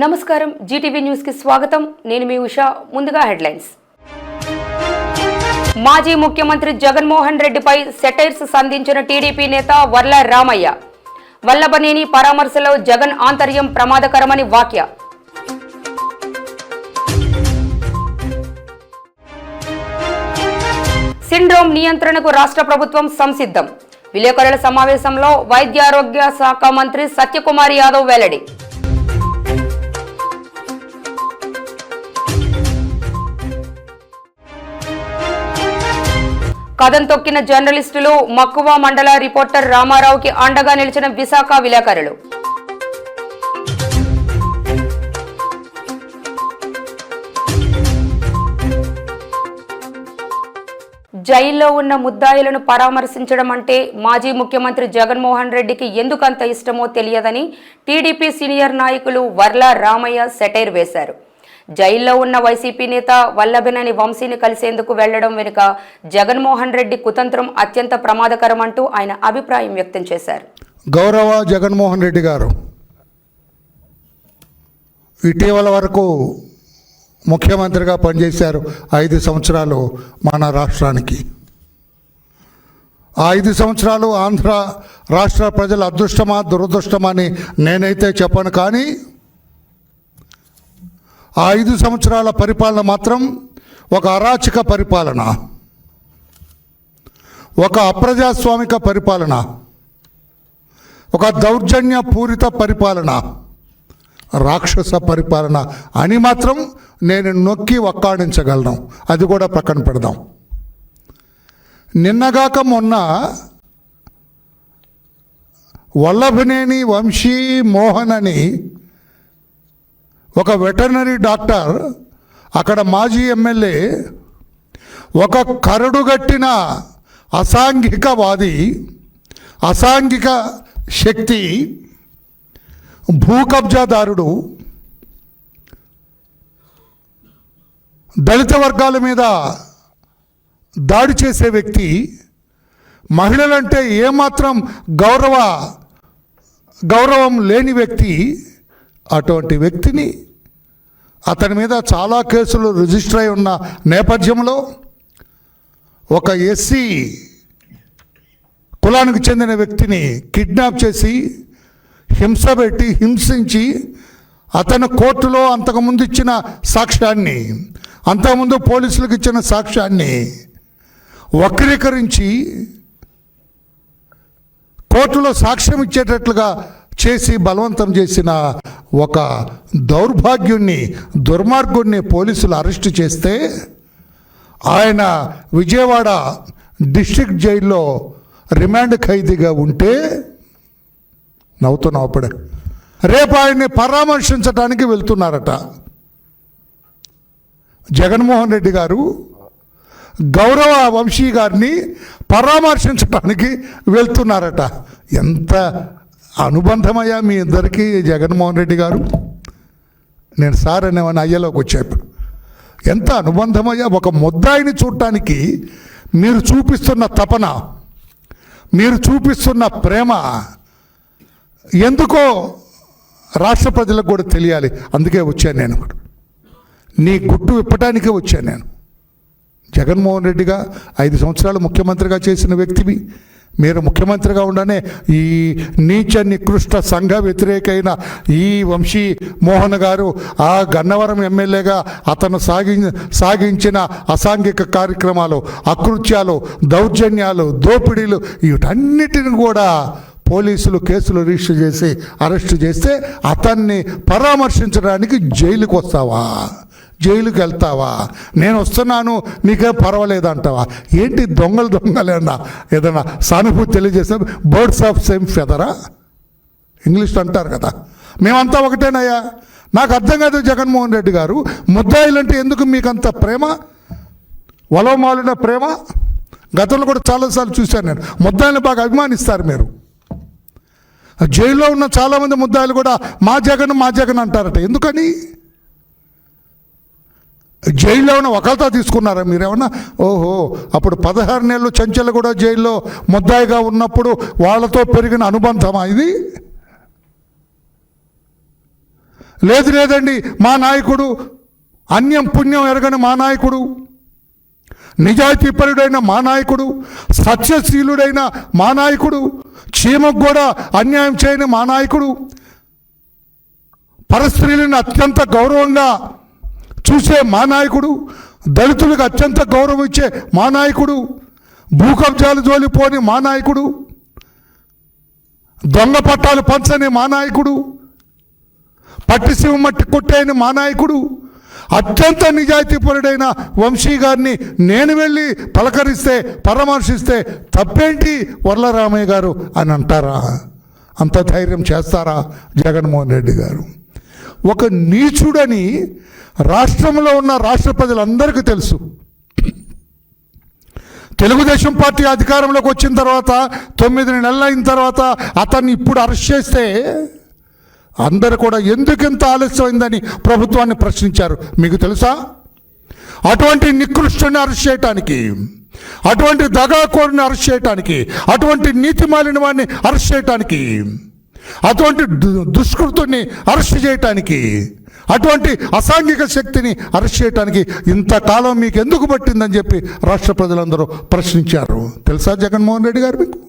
నమస్కారం Zee TV news కి స్వాగతం నేను మీ ఉషా ముందుగా హెడ్లైన్స్ మాజీ ముఖ్యమంత్రి జగన్మోహన్ రెడ్డిపై సెటైర్స్ సంధించిన టీడీపీ నేత వర్ల రామయ్య వల్లభనేని పరామర్శలో జగన్ ఆంతర్యం ప్రమాదకరమని వ్యాఖ్య సిండ్రోమ్ నియంత్రణకు రాష్ట్ర ప్రభుత్వం సంసిద్ధం విలేకరుల సమావేశంలో వైద్యారోగ్య శాఖ మంత్రి సత్యకుమార్ యాదవ్ వెల్లడి కథం తొక్కిన జర్నలిస్టులు మక్కువ మండల రిపోర్టర్ రామారావుకి అండగా నిలిచిన విశాఖ విలేకరులు జైల్లో ఉన్న ముద్దాయిలను పరామర్శించడం అంటే మాజీ ముఖ్యమంత్రి జగన్మోహన్ రెడ్డికి ఎందుకంత ఇష్టమో తెలియదని టీడీపీ సీనియర్ నాయకులు వర్ల రామయ్య సెటైర్ వేశారు. జైల్లో ఉన్న వైసీపీ నేత వల్లభనేని వంశీని కలిసేందుకు వెళ్లడం వెనుక జగన్మోహన్ రెడ్డి కుతంత్రం అత్యంత ప్రమాదకరమంటూ ఆయన అభిప్రాయం వ్యక్తం చేశారు. గౌరవ జగన్మోహన్ రెడ్డి గారు ఇటీవల వరకు ముఖ్యమంత్రిగా పనిచేశారు 5 సంవత్సరాలు మన రాష్ట్రానికి. ఆ 5 సంవత్సరాలు ఆంధ్ర రాష్ట్ర ప్రజల అదృష్టమా దురదృష్టమా అని నేనైతే చెప్పను, కానీ ఆ 5 సంవత్సరాల పరిపాలన మాత్రం ఒక అరాచక పరిపాలన, ఒక అప్రజాస్వామిక పరిపాలన, ఒక దౌర్జన్య పూరిత పరిపాలన, రాక్షస పరిపాలన అని మాత్రం నేను నొక్కి వక్కాడించగలను. అది కూడా పక్కన పెడదాం. నిన్నగాక మొన్న వల్లభనేని వంశీ మోహన్ అని ఒక వెటర్నరీ డాక్టర్, అక్కడ మాజీ ఎమ్మెల్యే, ఒక కరడుగట్టిన అసాంఘికవాది, అసాంఘిక శక్తి, భూ కబ్జాదారుడు, దళిత వర్గాల మీద దాడి చేసే వ్యక్తి, మహిళలంటే ఏమాత్రం గౌరవం లేని వ్యక్తి, అటువంటి వ్యక్తిని అతని మీద చాలా కేసులు రిజిస్టర్ అయి ఉన్న నేపథ్యంలో ఒక ఎస్సీ కులానికి చెందిన వ్యక్తిని కిడ్నాప్ చేసి హింసించి అతను కోర్టులో అంతకుముందు ఇచ్చిన సాక్ష్యాన్ని, అంతకుముందు పోలీసులకు ఇచ్చిన సాక్ష్యాన్ని వక్రీకరించి కోర్టులో సాక్ష్యం ఇచ్చేటట్లుగా చేసి బలవంతం చేసిన ఒక దౌర్భాగ్యుణ్ణి, దుర్మార్గుణ్ణి పోలీసులు అరెస్టు చేస్తే ఆయన విజయవాడ డిస్ట్రిక్ట్ జైల్లో రిమాండ్ ఖైదీగా ఉంటే నవ్వుతున్నావు అప్పుడే. రేపు ఆయన్ని పరామర్శించడానికి వెళ్తున్నారట. జగన్మోహన్ రెడ్డి గారు గౌరవ వంశీ గారిని పరామర్శించడానికి వెళ్తున్నారట. ఎంత అనుబంధమయ్యా మీ ఇద్దరికి జగన్మోహన్ రెడ్డి గారు. నేను సార్ అనేవాడిని, అయ్యలోకి వచ్చేప్పుడు ఎంత అనుబంధమయ్యా. ఒక ముద్దాయిని చూడటానికి మీరు చూపిస్తున్న తపన, మీరు చూపిస్తున్న ప్రేమ ఎందుకో రాష్ట్ర ప్రజలకు కూడా తెలియాలి. అందుకే వచ్చాను నేను, నీ గుట్టు విప్పటానికే వచ్చాను నేను. జగన్మోహన్ రెడ్డిగా 5 సంవత్సరాలు ముఖ్యమంత్రిగా చేసిన వ్యక్తివి. మీరు ముఖ్యమంత్రిగా ఉండనే ఈ నీచ నికృష్ట సంఘ వ్యతిరేకైన ఈ వంశీ మోహన్ గారు ఆ గన్నవరం ఎమ్మెల్యేగా అతను సాగించిన అసాంఘిక కార్యక్రమాలు, అకృత్యాలు, దౌర్జన్యాలు, దోపిడీలు, వీటన్నిటిని కూడా పోలీసులు కేసులు రిజిస్టర్ చేసి అరెస్టు చేస్తే అతన్ని పరామర్శించడానికి జైలుకు వస్తావా, జైలుకి వెళ్తావా? నేను వస్తున్నాను నీకే పర్వాలేదంటావా? ఏంటి దొంగలేనా? ఏదైనా సానుభూతి తెలియజేస్తే బర్డ్స్ ఆఫ్ సేమ్ ఫెదరా ఇంగ్లీష్లో అంటారు కదా. మేమంతా ఒకటేనయ్యా. నాకు అర్థం కాదు జగన్మోహన్ రెడ్డి గారు, ముద్దాయిలంటే ఎందుకు మీకు అంత ప్రేమ, వలవమాలిన ప్రేమ? గతంలో కూడా చాలాసార్లు చూశాను నేను. ముద్దాయిలను బాగా అభిమానిస్తారు మీరు. జైల్లో ఉన్న చాలామంది ముద్దాయిలు కూడా మా జగన్ అంటారట. ఎందుకని? జైల్లో ఉన్న ఒకరితో తీసుకున్నారా మీరేమన్నా? ఓహో, అప్పుడు 16 నెలలు చెంచలు కూడా జైల్లో ముద్దాయిగా ఉన్నప్పుడు వాళ్ళతో పెరిగిన అనుబంధమా ఇది? లేదండి మా నాయకుడు అన్యం పుణ్యం ఎరగని మా నాయకుడు, నిజాయితీపరుడైన మా నాయకుడు, సత్యశీలుడైన మా నాయకుడు, చీమకు కూడా అన్యాయం చేయని మా నాయకుడు, పరస్త్రీలను అత్యంత గౌరవంగా చూసే మా నాయకుడు, దళితులకు అత్యంత గౌరవం ఇచ్చే మా నాయకుడు, భూకబ్జాలు జోలిపోని మా నాయకుడు, దొంగ పట్టాలు పంచని మా నాయకుడు, పట్టిసీమ మట్టి కొట్టేని మా నాయకుడు, అత్యంత నిజాయితీపరుడైన వంశీ గారిని నేను వెళ్ళి పలకరిస్తే పరామర్శిస్తే తప్పేంటి వర్లరామయ్య గారు అని అంటారా? అంత ధైర్యం చేస్తారా జగన్మోహన్ రెడ్డి గారు? ఒక నీచుడని రాష్ట్రంలో ఉన్న రాష్ట్ర ప్రజలందరికీ తెలుసు. తెలుగుదేశం పార్టీ అధికారంలోకి వచ్చిన తర్వాత 9 నెలలు అయిన తర్వాత అతన్ని ఇప్పుడు అరెస్ట్ చేస్తే అందరూ కూడా ఎందుకింత ఆలస్యమైందని ప్రభుత్వాన్ని ప్రశ్నించారు. మీకు తెలుసా? అటువంటి నికృష్టుని అరెస్ట్ చేయటానికి, అటువంటి దగాకోరుని అరెస్ట్ చేయటానికి, అటువంటి నీతి మాలిన వాడిని అరెస్ట్ చేయటానికి, అటువంటి దుష్కృతుని అరెస్ట్ చేయటానికి, అటువంటి అసాంఘిక శక్తిని అరెస్ట్ చేయడానికి ఇంతకాలం మీకు ఎందుకు పట్టిందని చెప్పి రాష్ట్ర ప్రజలందరూ ప్రశ్నించారు. తెలుసా జగన్మోహన్ రెడ్డి గారు? మీకు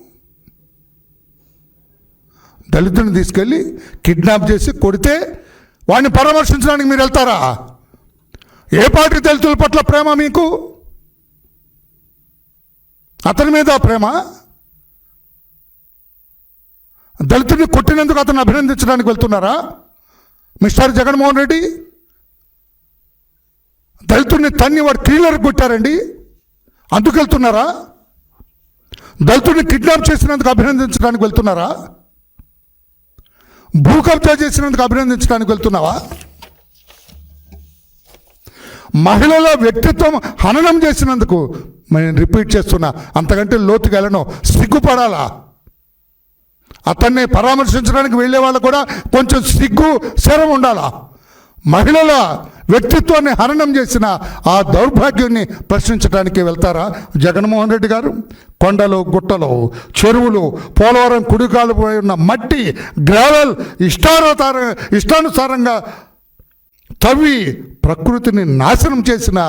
దళితుని తీసుకెళ్ళి కిడ్నాప్ చేసి కొడితే వాడిని పరామర్శించడానికి మీరు వెళ్తారా? ఏ పార్టీ దళితుల పట్ల ప్రేమ మీకు? అతని మీద ప్రేమ? దళితుడిని కొట్టినందుకు అతను అభినందించడానికి వెళ్తున్నారా మిస్టర్ జగన్మోహన్ రెడ్డి? దళితుడిని తన్ని వాడు క్లీనర్ కొట్టారండి, అందుకు వెళ్తున్నారా? దళితుడిని కిడ్నాప్ చేసినందుకు అభినందించడానికి వెళ్తున్నారా? భూ కబ్జా చేసినందుకు అభినందించడానికి వెళ్తున్నావా? మహిళల వ్యక్తిత్వం హననం చేసినందుకు నేను రిపీట్ చేస్తున్నా, అంతకంటే లోతుగా వెళ్ళను, సిగ్గుపడాలా? అతన్ని పరామర్శించడానికి వెళ్ళే వాళ్ళు కూడా కొంచెం సిగ్గు శరం ఉండాలా? మహిళల వ్యక్తిత్వాన్ని హననం చేసిన ఆ దౌర్భాగ్యాన్ని ప్రశ్నించడానికి వెళ్తారా జగన్మోహన్ రెడ్డి గారు? కొండలు, గుట్టలు, చెరువులు, పోలవరం కుడికాలుపై ఉన్న మట్టి, గ్రావెల్ ఇష్టానుసారంగా తవ్వి ప్రకృతిని నాశనం చేసిన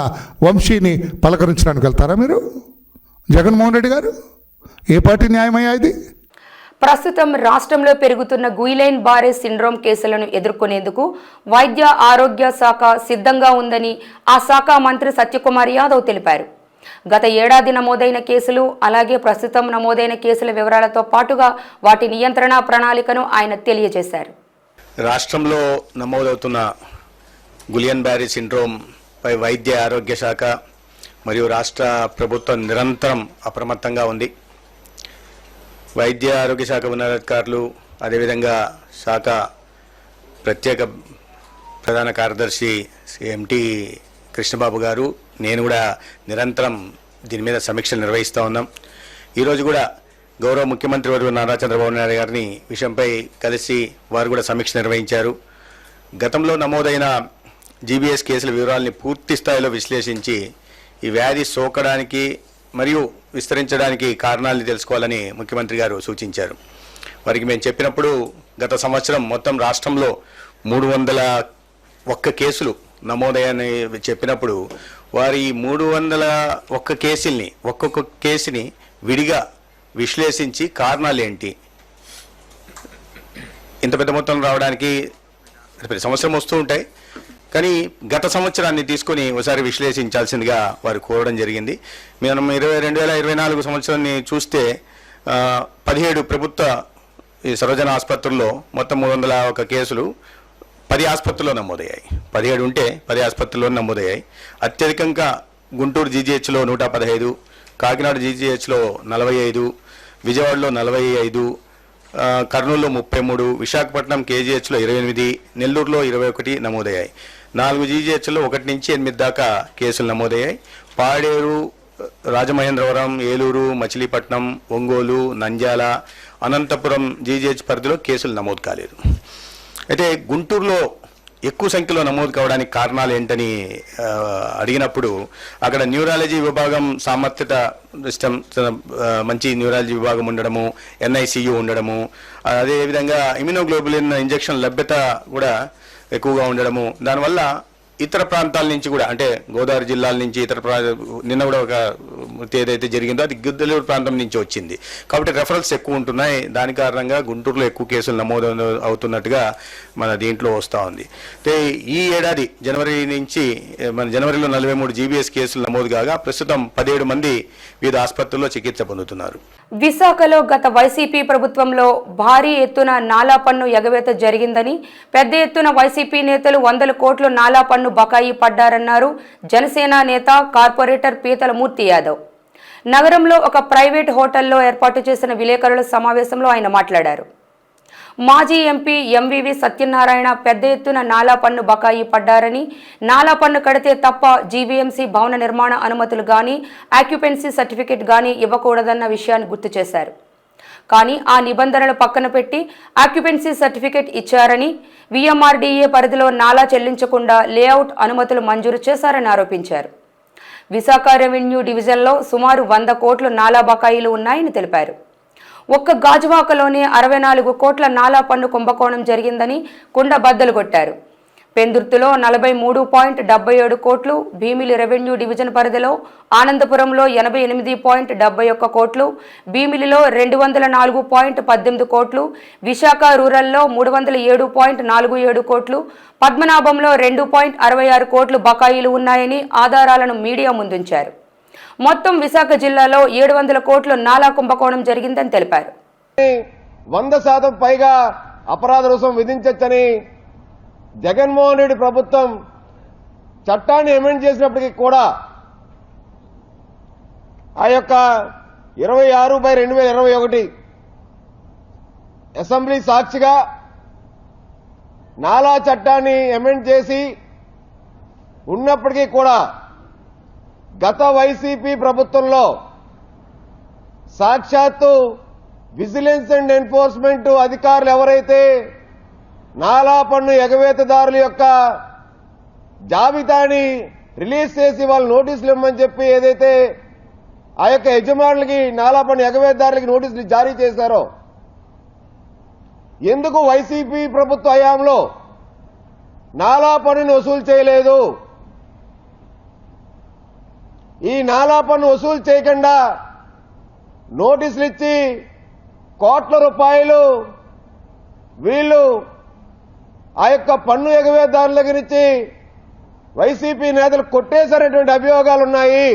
వంశీని పలకరించడానికి వెళ్తారా మీరు జగన్మోహన్ రెడ్డి గారు? ఏ పార్టీ న్యాయమయ్యా ఇది? ప్రస్తుతం రాష్ట్రంలో పెరుగుతున్న గుయిలైన్ బారే సిండ్రోమ్ కేసులను ఎదుర్కొనేందుకు వైద్య ఆరోగ్య శాఖ సిద్ధంగా ఉందని ఆ శాఖ మంత్రి సత్యకుమార్ యాదవ్ తెలిపారు. గత ఏడాది నమోదైన కేసులు, అలాగే ప్రస్తుతం నమోదైన కేసుల వివరాలతో పాటుగా వాటి నియంత్రణ ప్రణాళికను ఆయన తెలియజేశారు. రాష్ట్రంలో నమోదవుతున్న గుయిలైన్ బారే సిండ్రోమ్ పై వైద్య ఆరోగ్య శాఖ మరియు రాష్ట్ర ప్రభుత్వం నిరంతరం అప్రమత్తంగా ఉంది. వైద్య ఆరోగ్య శాఖ ఉన్నతాధికారులు, అదేవిధంగా శాఖ ప్రత్యేక ప్రధాన కార్యదర్శి ఎంటీ కృష్ణబాబు గారు, నేను కూడా నిరంతరం దీని మీద సమీక్షలు నిర్వహిస్తూ ఉన్నాం. ఈరోజు కూడా గౌరవ ముఖ్యమంత్రి వర్యులు నారా చంద్రబాబు నాయుడు గారిని విషయంపై కలిసి వారు కూడా సమీక్ష నిర్వహించారు. గతంలో నమోదైన జీబీఎస్ కేసుల వివరాలని పూర్తి స్థాయిలో విశ్లేషించి ఈ వ్యాధి సోకడానికి మరియు విస్తరించడానికి కారణాలను తెలుసుకోవాలని ముఖ్యమంత్రి గారు సూచించారు. వారికి మేము చెప్పినప్పుడు గత సంవత్సరం మొత్తం రాష్ట్రంలో 301 కేసులు నమోదయ్యాయని చెప్పినప్పుడు వారి 301 కేసుల్ని ఒక్కొక్క కేసుని విడిగా విశ్లేషించి కారణాలు ఏంటి, ఇంత పెద్ద మొత్తం రావడానికి ప్రతి సంవత్సరం వస్తూ ఉంటాయి, కానీ గత సంవత్సరాన్ని తీసుకొని ఒకసారి విశ్లేషించాల్సిందిగా వారు కోరడం జరిగింది. మనం 2024 సంవత్సరాన్ని చూస్తే 17 ప్రభుత్వ ఈ సర్వజన ఆసుపత్రుల్లో మొత్తం 301 కేసులు 10 ఆసుపత్రుల్లో నమోదయ్యాయి. 17 ఉంటే 10 ఆసుపత్రుల్లో నమోదయ్యాయి. అత్యధికంగా గుంటూరు జీజీహెచ్లో 115, కాకినాడ జీజీహెచ్లో 45, విజయవాడలో 45, కర్నూలులో 33, విశాఖపట్నం కేజీహెచ్లో 28, నెల్లూరులో 21 నమోదయ్యాయి. 4 జీజీహెచ్లో 1 నుంచి 8 దాకా కేసులు నమోదయ్యాయి. పాడేరు, రాజమహేంద్రవరం, ఏలూరు, మచిలీపట్నం, ఒంగోలు, నంద్యాల, అనంతపురం జీజీహెచ్ పరిధిలో కేసులు నమోదు కాలేదు. అయితే గుంటూరులో ఎక్కువ సంఖ్యలో నమోదు కావడానికి కారణాలు ఏంటని అడిగినప్పుడు అక్కడ న్యూరాలజీ విభాగం సామర్థ్యత సిస్టమ్, మంచి న్యూరాలజీ విభాగం ఉండడము, ఎన్ఐసియు ఉండడము, అదేవిధంగా ఇమ్యునోగ్లోబులిన్ ఇంజెక్షన్ లభ్యత కూడా ఎక్కువగా ఉండడము, దానివల్ల ఇతర ప్రాంతాల నుంచి కూడా, అంటే గోదావరి జిల్లాల నుంచి నిన్న కూడా ఒక ఏదైతే జరిగిందో అది గిద్దలూరు ప్రాంతం నుంచి వచ్చింది. కాబట్టి రెఫరల్స్ ఎక్కువ ఉంటున్నాయి. దాని కారణంగా గుంటూరులో ఎక్కువ కేసులు నమోదు అవుతున్నట్టుగా మన దీంట్లో వస్తూ ఉంది. అయితే ఈ ఏడాది జనవరిలో 43 జీబీఎస్ కేసులు నమోదు కాగా ప్రస్తుతం 17 మంది వివిధ ఆసుపత్రుల్లో చికిత్స పొందుతున్నారు. విశాఖలో గత వైసీపీ ప్రభుత్వంలో భారీ ఎత్తున నాలా పన్ను ఎగవేత జరిగిందని, పెద్ద ఎత్తున వైసీపీ నేతలు 100 కోట్లు నాలా పన్ను బకాయి పడ్డారన్నారు జనసేన నేత కార్పొరేటర్ పీతల మూర్తి యాదవ్. నగరంలో ఒక ప్రైవేట్ హోటల్లో ఏర్పాటు చేసిన విలేకరుల సమావేశంలో ఆయన మాట్లాడారు. మాజీ ఎంపీ ఎంవివి సత్యనారాయణ పెద్ద ఎత్తున నాలా పన్ను బకాయి పడ్డారని, నాలా పన్ను కడితే తప్ప జీవీఎంసీ భవన నిర్మాణ అనుమతులు గాని ఆక్యుపెన్సీ సర్టిఫికెట్ గాని ఇవ్వకూడదన్న విషయాన్ని గుర్తు చేశారు. కానీ ఆ నిబంధనలు పక్కన పెట్టి ఆక్యుపెన్సీ సర్టిఫికెట్ ఇచ్చారని, విఎంఆర్డీఏ పరిధిలో నాలా చెల్లించకుండా లేఅవుట్ అనుమతులు మంజూరు చేశారని ఆరోపించారు. విశాఖ రెవెన్యూ డివిజన్లో సుమారు 100 కోట్ల నాలా బకాయిలు ఉన్నాయని తెలిపారు. ఒక్క గాజువాకలోనే 64 కోట్ల నాలా పన్ను కుంభకోణం జరిగిందని కుండ బద్దలు కొట్టారు. పెందుర్తిలో 43.77 కోట్లు, భీమిలి రెవెన్యూ డివిజన్ పరిధిలో ఆనందపురంలో 88.71 కోట్లు, భీమిలిలో 204.18 కోట్లు, విశాఖ రూరల్లో 307.47 కోట్లు, పద్మనాభంలో 2.66 కోట్లు బకాయిలు ఉన్నాయని ఆధారాలను మీడియా ముందుంచారు. మొత్తం విశాఖ జిల్లాలో 700 కోట్ల నాలా కుంభకోణం జరిగిందని తెలిపారు. 100% పైగా అపరాధ రుసుం విధించొచ్చని జగన్మోహన్ రెడ్డి ప్రభుత్వం చట్టాన్ని అమెండ్ చేసినప్పటికీ కూడా ఆ యొక్క 26/2021 అసెంబ్లీ సాక్షిగా నాలా చట్టాన్ని అమెండ్ చేసి ఉన్నప్పటికీ కూడా గత వైసీపీ ప్రభుత్వంలో సాక్షాత్తు విజిలెన్స్ అండ్ ఎన్ఫోర్స్మెంట్ అధికారులు ఎవరైతే నాలా పన్ను ఎగవేతదారుల యొక్క జాబితాని రిలీజ్ చేసి వాళ్ళు నోటీసులు ఇవ్వమని చెప్పి ఏదైతే ఆ యొక్క యజమానులకి నాలా పన్ను ఎగవేతదారులకి నోటీసులు జారీ చేశారో, ఎందుకు వైసీపీ ప్రభుత్వ హయాంలో నాలా పన్నును వసూలు చేయలేదు? ఈ నాలా పన్ను వసూలు చేయకుండా నోటీసులు ఇచ్చి కోట్ల రూపాయలు వీళ్ళు ఆ యొక్క పన్ను ఎగవేతదారుల దగ్గర నుంచి వైసీపీ నేతలు కొట్టేశారనేటువంటి అభియోగాలున్నాయి.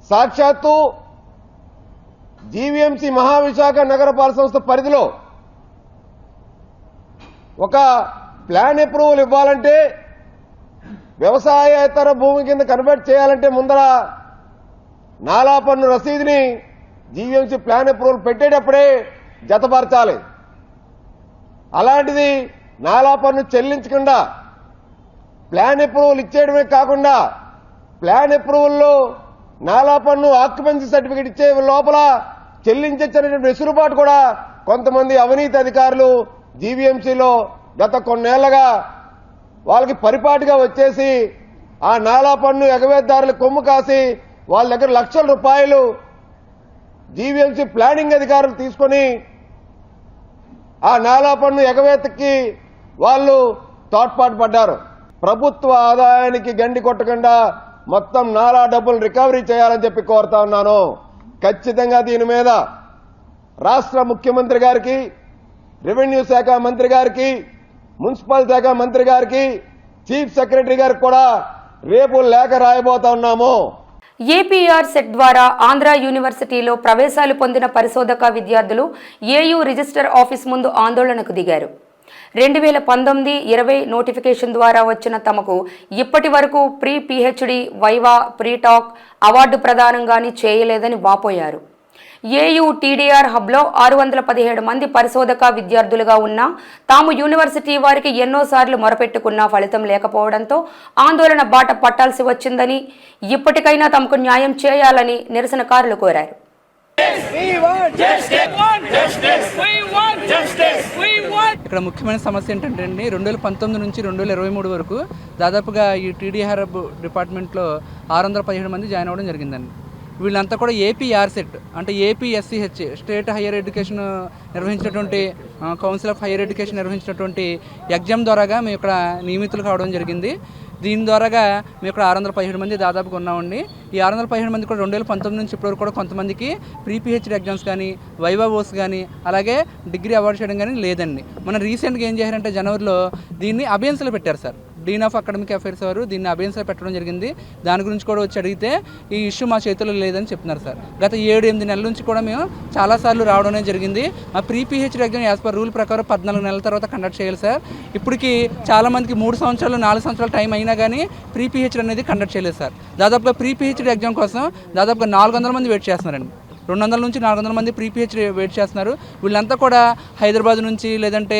సాక్షాత్తు జీవీఎంసీ మహావిశాఖ నగరపాలక సంస్థ పరిధిలో ఒక ప్లాన్ అప్రూవల్ ఇవ్వాలంటే, వ్యవసాయేతర భూమి కింద కన్వర్ట్ చేయాలంటే ముందర నాలా పన్ను రసీదుని జీవీఎంసీ ప్లాన్ అప్రూవల్ పెట్టేటప్పుడే జతపరచాలి. అలాంటిది నాలా పన్ను చెల్లించకుండా ప్లాన్ అప్రూవల్ ఇచ్చేయడమే కాకుండా ప్లాన్ అప్రూవల్లో నాలా పన్ను ఆక్యుపెన్సీ సర్టిఫికెట్ ఇచ్చే లోపల చెల్లించొచ్చనేటువంటి వెసులుబాటు కూడా కొంతమంది అవినీతి అధికారులు జీవీఎంసీలో గత కొన్నేళ్లుగా వాళ్ళకి పరిపాటిగా వచ్చేసి ఆ నాలా పన్ను ఎగవేతదారులు కొమ్ము కాసి వాళ్ళ దగ్గర లక్షల రూపాయలు జీవీఎంసీ ప్లానింగ్ అధికారులు తీసుకొని ఆ నాలా పన్ను ఎగవేతకి వాళ్ళు తోడ్పాటు పడ్డారు. ప్రభుత్వ ఆదాయానికి గండి కొట్టకుండా మొత్తం నాలా డబ్బులు రికవరీ చేయాలని చెప్పి కోరుతా ఉన్నాను. ఖచ్చితంగా దీని మీద రాష్ట్ర ముఖ్యమంత్రి గారికి, రెవెన్యూ శాఖ మంత్రి గారికి, మున్సిపల్ శాఖ మంత్రి గారికి, చీఫ్ సెక్రటరీ గారికి కూడా రేపు లేఖ రాయబోతా ఉన్నాము. ఏపీఆర్ సెట్ ద్వారా ఆంధ్ర యూనివర్సిటీలో ప్రవేశాలు పొందిన పరిశోధక విద్యార్థులు ఏయూ రిజిస్టర్ ఆఫీస్ ముందు ఆందోళనకు దిగారు. 2019-20 నోటిఫికేషన్ ద్వారా వచ్చిన తమకు ఇప్పటి వరకు pre PhD, viva, pre talk award ప్రదానం గాని చేయలేదని వాపోయారు. ఏయూ టీడీఆర్ హబ్లో 617 మంది పరిశోధక విద్యార్థులుగా ఉన్నా తాము యూనివర్సిటీ వారికి ఎన్నోసార్లు మొరపెట్టుకున్నా ఫలితం లేకపోవడంతో ఆందోళన బాట పట్టాల్సి వచ్చిందని, ఇప్పటికైనా తమకు న్యాయం చేయాలని నిరసనకారులు కోరారు. ఇక్కడ ముఖ్యమైన సమస్య ఏంటంటే అండి, 2019 నుంచి 2023 వరకు దాదాపుగా ఈ టీడీఆర్ హబ్ డిపార్ట్మెంట్లో 617 మంది జాయిన్ అవ్వడం జరిగిందండి. వీళ్ళంతా కూడా ఏపీఆర్సెట్ అంటే ఏపీఎస్సిహెచ్ స్టేట్ హైయర్ ఎడ్యుకేషన్ నిర్వహించినటువంటి కౌన్సిల్ ఆఫ్ హైయర్ ఎడ్యుకేషన్ నిర్వహించినటువంటి ఎగ్జామ్ ద్వారాగా మేము ఇక్కడ నియమితులు కావడం జరిగింది. దీని ద్వారాగా మేము ఇక్కడ 617 మంది దాదాపుగా ఉన్నామండి. ఈ 617 మంది కూడా 2019 నుంచి ఇప్పటివరకు కూడా కొంతమందికి ప్రీ పిహెచ్డి ఎగ్జామ్స్ కానీ వైవా ఓస్ కానీ అలాగే డిగ్రీ అవార్డు చేయడం కానీ లేదండి. మన రీసెంట్గా ఏం చేశారంటే జనవరిలో దీన్ని అబియన్స్లో పెట్టారు sir. Dean of academic affairs వారు దీన్ని అబియన్స్లో పెట్టడం జరిగింది. దాని గురించి కూడా వచ్చి అడిగితే ఈ ఇష్యూ మా చేతుల్లో లేదని చెప్తున్నారు సార్. గత 7-8 నెలల నుంచి కూడా మేము చాలాసార్లు రావడం జరిగింది. మా pre PhD exam as per rule ప్రకారం 14 నెలల తర్వాత కండక్ట్ చేయాలి సార్. ఇప్పటికి చాలామందికి 3 సంవత్సరాలు 4 సంవత్సరాలు టైం అయినా కానీ ప్రీ పిహెచ్డి అనేది కండక్ట్ చేయలేదు సార్. దాదాపుగా ప్రీ పిహెచ్డి ఎగ్జామ్ కోసం దాదాపుగా 400 మంది వెయిట్ చేస్తున్నారండి. 200 నుంచి 400 మంది ప్రీ పిహెచ్డి వెయిట్ చేస్తున్నారు. వీళ్ళంతా కూడా హైదరాబాద్ నుంచి లేదంటే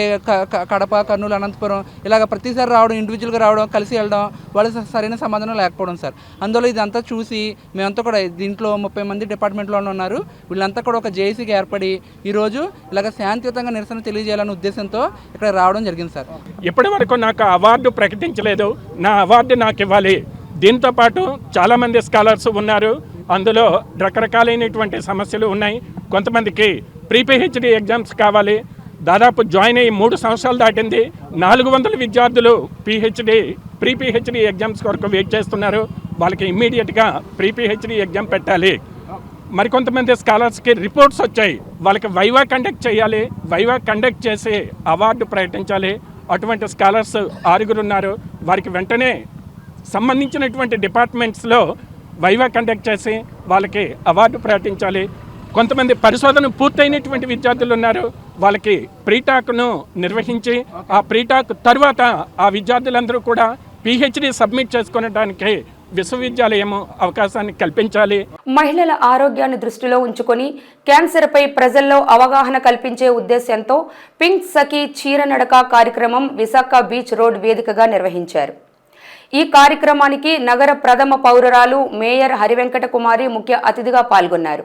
కడప, కర్నూలు, అనంతపురం ఇలాగ ప్రతిసారి రావడం, ఇండివిజువల్గా రావడం, కలిసి వెళ్ళడం, వాళ్ళకి సరైన సమాధానం లేకపోవడం సార్. అందులో ఇదంతా చూసి మేమంతా కూడా దీంట్లో 30 మంది డిపార్ట్మెంట్లో ఉన్నారు. వీళ్ళంతా కూడా ఒక జేఏసీగా ఏర్పడి ఈరోజు ఇలాగ శాంతియుతంగా నిరసన తెలియజేయాలనే ఉద్దేశంతో ఇక్కడ రావడం జరిగింది సార్. ఇప్పటి వరకు నాకు అవార్డు ప్రకటించలేదు. నా అవార్డు నాకు ఇవ్వాలి. దీంతోపాటు చాలామంది స్కాలర్స్ ఉన్నారు. అందులో రకరకాలైనటువంటి సమస్యలు ఉన్నాయి. కొంతమందికి ప్రీ పిహెచ్డి ఎగ్జామ్స్ కావాలి. దాదాపు జాయిన్ అయ్యి 3 సంవత్సరాలు దాటింది. 400 విద్యార్థులు ప్రీ పిహెచ్డి ఎగ్జామ్స్ కొరకు వెయిట్ చేస్తున్నారు. వాళ్ళకి ఇమ్మీడియట్గా ప్రీ పిహెచ్డి ఎగ్జామ్ పెట్టాలి. మరికొంతమంది స్కాలర్స్కి రిపోర్ట్స్ వచ్చాయి. వాళ్ళకి వైవా కండక్ట్ చేయాలి. వైవా కండక్ట్ చేసి అవార్డు ప్రకటించాలి. అటువంటి స్కాలర్స్ 6 ఉన్నారు. వారికి వెంటనే సంబంధించినటువంటి డిపార్ట్మెంట్స్లో వైవా కండక్ట్ చేసి వాళ్ళకి అవార్డు ప్రకటించాలి. కొంతమంది పరిశోధన పూర్తయినటువంటి విద్యార్థులు ఉన్నారు. వాళ్ళకి ప్రీటాక్ను నిర్వహించి ఆ ప్రీటాక్ తర్వాత ఆ విద్యార్థులందరూ కూడా పిహెచ్డి సబ్మిట్ చేసుకోవడానికి విశ్వవిద్యాలయం అవకాశాన్ని కల్పించాలి. మహిళల ఆరోగ్యాన్ని దృష్టిలో ఉంచుకొని క్యాన్సర్పై ప్రజల్లో అవగాహన కల్పించే ఉద్దేశంతో పింక్ సఖీ చీర నడక కార్యక్రమం విశాఖ బీచ్ రోడ్ వేదికగా నిర్వహించారు. ఈ కార్యక్రమానికి నగర ప్రథమ పౌరురాలు మేయర్ హరివెంకట కుమారి ముఖ్య అతిథిగా పాల్గొన్నారు.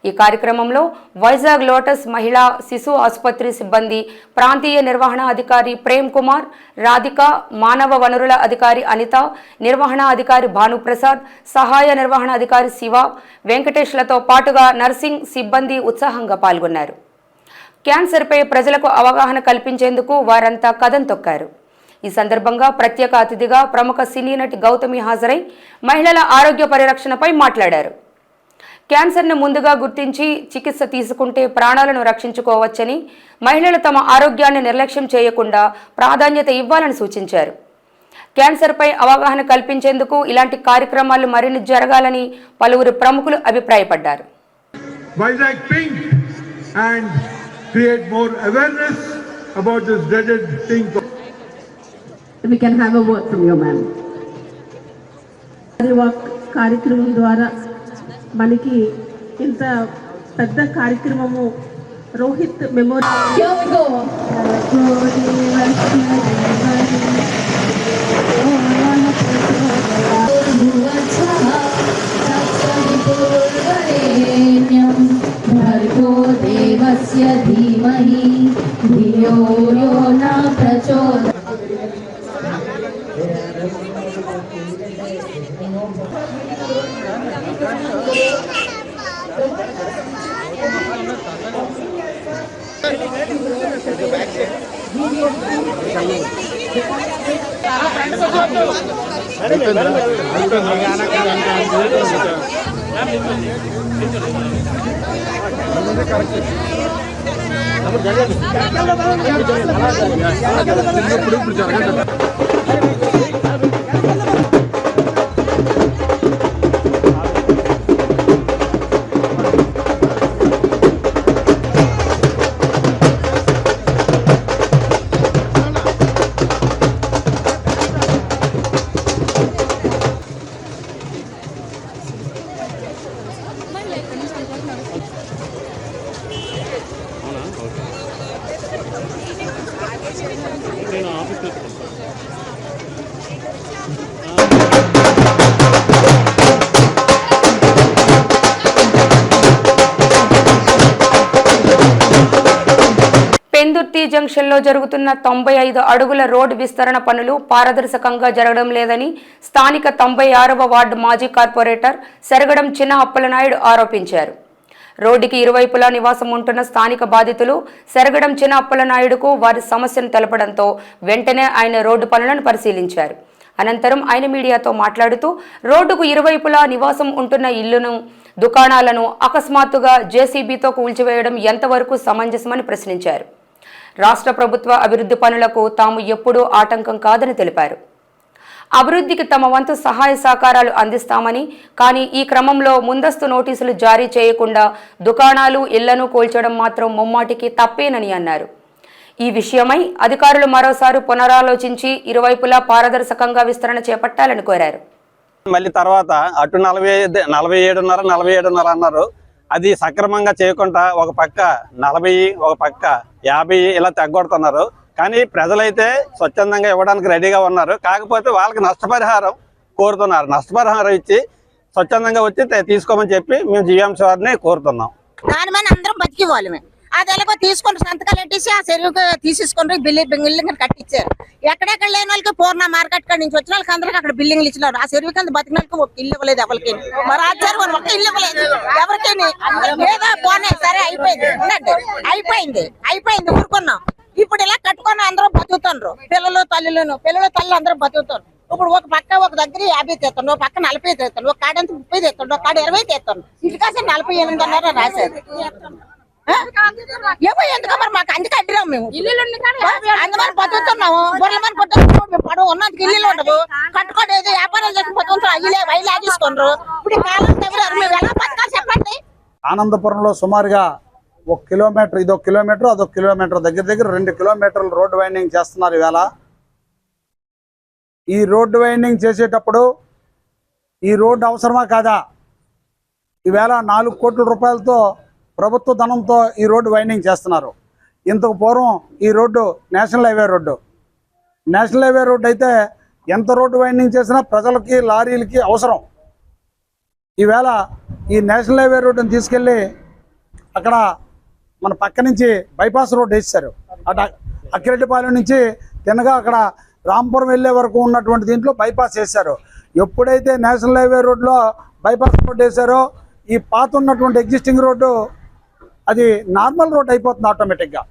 ఈ కార్యక్రమంలో వైజాగ్ లోటస్ మహిళా శిశు ఆసుపత్రి సిబ్బంది, ప్రాంతీయ నిర్వహణ అధికారి ప్రేమ్ కుమార్, రాధిక, మానవ వనరుల అధికారి అనిత, నిర్వహణ అధికారి భానుప్రసాద్, సహాయ నిర్వహణ అధికారి శివ, వెంకటేష్లతో పాటుగా నర్సింగ్ సిబ్బంది ఉత్సాహంగా పాల్గొన్నారు. క్యాన్సర్పై ప్రజలకు అవగాహన కల్పించేందుకు వారంతా కదం తొక్కారు. ఈ సందర్భంగా ప్రత్యేక అతిథిగా ప్రముఖ సినీ నటి గౌతమి హాజరై మహిళల ఆరోగ్య పరిరక్షణపై మాట్లాడారు. క్యాన్సర్ను ముందుగా గుర్తించి చికిత్స తీసుకుంటే ప్రాణాలను రక్షించుకోవచ్చని, మహిళలు తమ ఆరోగ్యాన్ని నిర్లక్ష్యం చేయకుండా ప్రాధాన్యత ఇవ్వాలని సూచించారు. క్యాన్సర్పై అవగాహన కల్పించేందుకు ఇలాంటి కార్యక్రమాలు మరిన్ని జరగాలని పలువురు ప్రముఖులు అభిప్రాయపడ్డారు. Vizag Pink and create more awareness about this dreaded thing. We can have a word from you, ma'am. కార్యక్రమం ద్వారా మనకి ఇంత పెద్ద కార్యక్రమము రోహిత్ మెమోరియల్ దేవస్య ధీమహి ధియో యో న ప్రచోదయాత్. నేను ఆఫీస్ పెందుర్తి జంక్షన్లో జరుగుతున్న 95 అడుగుల రోడ్డు విస్తరణ పనులు పారదర్శకంగా జరగడం లేదని స్థానిక 96వ వార్డు మాజీ కార్పొరేటర్ సెరగడం చిన్న అప్పలనాయుడు ఆరోపించారు. రోడ్డుకి ఇరువైపులా నివాసం ఉంటున్న స్థానిక బాధితులు సెరగడం చిన్న అప్పలనాయుడుకు వారి సమస్యను తెలపడంతో వెంటనే ఆయన రోడ్డు పనులను పరిశీలించారు. అనంతరం ఆయన మీడియాతో మాట్లాడుతూ రోడ్డుకు ఇరువైపులా నివాసం ఉంటున్న ఇళ్లను, దుకాణాలను అకస్మాత్తుగా జేసీబీతో కూల్చివేయడం ఎంతవరకు సమంజసమని ప్రశ్నించారు. రాష్ట్ర ప్రభుత్వ అభివృద్ధి పనులకు తాము ఎప్పుడూ ఆటంకం కాదని తెలిపారు. అభివృద్ధికి తమ వంతు సహాయ సహకారాలు అందిస్తామని, కానీ ఈ క్రమంలో ముందస్తు నోటీసులు జారీ చేయకుండా దుకాణాలు, ఇళ్లను కూల్చడం మాత్రం ముమ్మాటికి తప్పేనని అన్నారు. ఈ విషయమై అధికారులు మరోసారి పునరాలోచించి ఇరువైపులా పారదర్శకంగా విస్తరణ చేపట్టాలని కోరారు. మళ్ళీ తర్వాత అటు 47.5 అన్నారు. అది సక్రమంగా చేయకుండా ఒక పక్క 40, ఒక పక్క 50 ఇలా తగ్గొడుతున్నారు. కానీ ప్రజలైతే స్వచ్ఛందంగా ఇవ్వడానికి రెడీగా ఉన్నారు. కాకపోతే వాళ్ళకి నష్టపరిహారం కోరుతున్నారు. నష్టపరిహారం ఇచ్చి స్వచ్ఛందంగా వచ్చి తీసుకోమని చెప్పి మేము జీఎంసీ వారిని కోరుతున్నాం. దాని మీద అందరం బతికివ్వాలి. అది ఎలాగో తీసుకొని సంతకాలు పెట్టేసి ఆ చెరువుకు తీసేసుకుని బిల్డింగ్ కట్టించారు. ఎక్కడెక్కడ లేని వాళ్ళకి పూర్ణ మార్కెట్ కాడ నుంచి వచ్చిన వాళ్ళకి అందరికీ అక్కడ బిల్డింగ్లు ఇచ్చినారు. ఆ చెరువు కింద బతికిన వాళ్ళకి ఒక ఇల్లు ఇవ్వలేదు ఎవరికి. మరి ఆ చెరువు ఒక ఇల్లు ఇవ్వలేదు ఎవరికి. లేదా పోనీ సరే అయిపోయింది ఊరుకున్నాం. ఇప్పుడు ఇలా కట్టుకొని అందరూ బతుకుతున్నారు. పిల్లలు తల్లులు అందరూ బతుకుతారు. ఇప్పుడు ఒక పక్క ఒక దగ్గర 50 తెస్తాను, ఒక పక్క 40 తెస్తాను, ఒక కాడ 30 తెస్తాను, ఒక కాడ 20 తెస్తాను. ఇటుకాసే 48 రాశారు. ఎందుకు మరి మాకు అందుకే అడ్డిరాం మేము అందుమని బతుకుతున్నాము. బొర్రమని బతుకుతున్నాము. ఉన్నందుకు ఇల్లు ఉండవు. కట్టుకోలేదు వ్యాపారాలు చేసి బతుకుతాం. అయ్యలే వైలా తీసుకుంటారు. ఇప్పుడు కాలం మేము ఎలా బతకాలి చెప్పండి. ఆనందపురంలో సుమారుగా 1 కిలోమీటర్, ఇదొక కిలోమీటర్, అదొక కిలోమీటర్, దగ్గర 2 కిలోమీటర్లు రోడ్డు వైండింగ్ చేస్తున్నారు. ఈవేళ ఈ రోడ్డు వైండింగ్ చేసేటప్పుడు ఈ రోడ్డు అవసరమా కాదా? ఈవేళ 4 కోట్ల రూపాయలతో ప్రభుత్వ ధనంతో ఈ రోడ్డు వైండింగ్ చేస్తున్నారు. ఇంతకు పూర్వం ఈ రోడ్డు నేషనల్ హైవే రోడ్డు అయితే ఎంత రోడ్డు వైండింగ్ చేసినా ప్రజలకి, లారీలకి అవసరం. ఈవేళ ఈ నేషనల్ హైవే రోడ్డుని తీసుకెళ్ళి అక్కడ మన పక్క నుంచి బైపాస్ రోడ్డు వేసారు. అటు అక్కిరెడ్డిపాలెం నుంచి తిన్నగా అక్కడ రాంపురం వెళ్ళే వరకు ఉన్నటువంటి దీంట్లో బైపాస్ వేశారు. ఎప్పుడైతే నేషనల్ హైవే రోడ్లో బైపాస్ రోడ్డు వేశారో ఈ పాత ఉన్నటువంటి ఎగ్జిస్టింగ్ రోడ్డు అది నార్మల్ రోడ్ అయిపోతుంది ఆటోమేటిక్గా.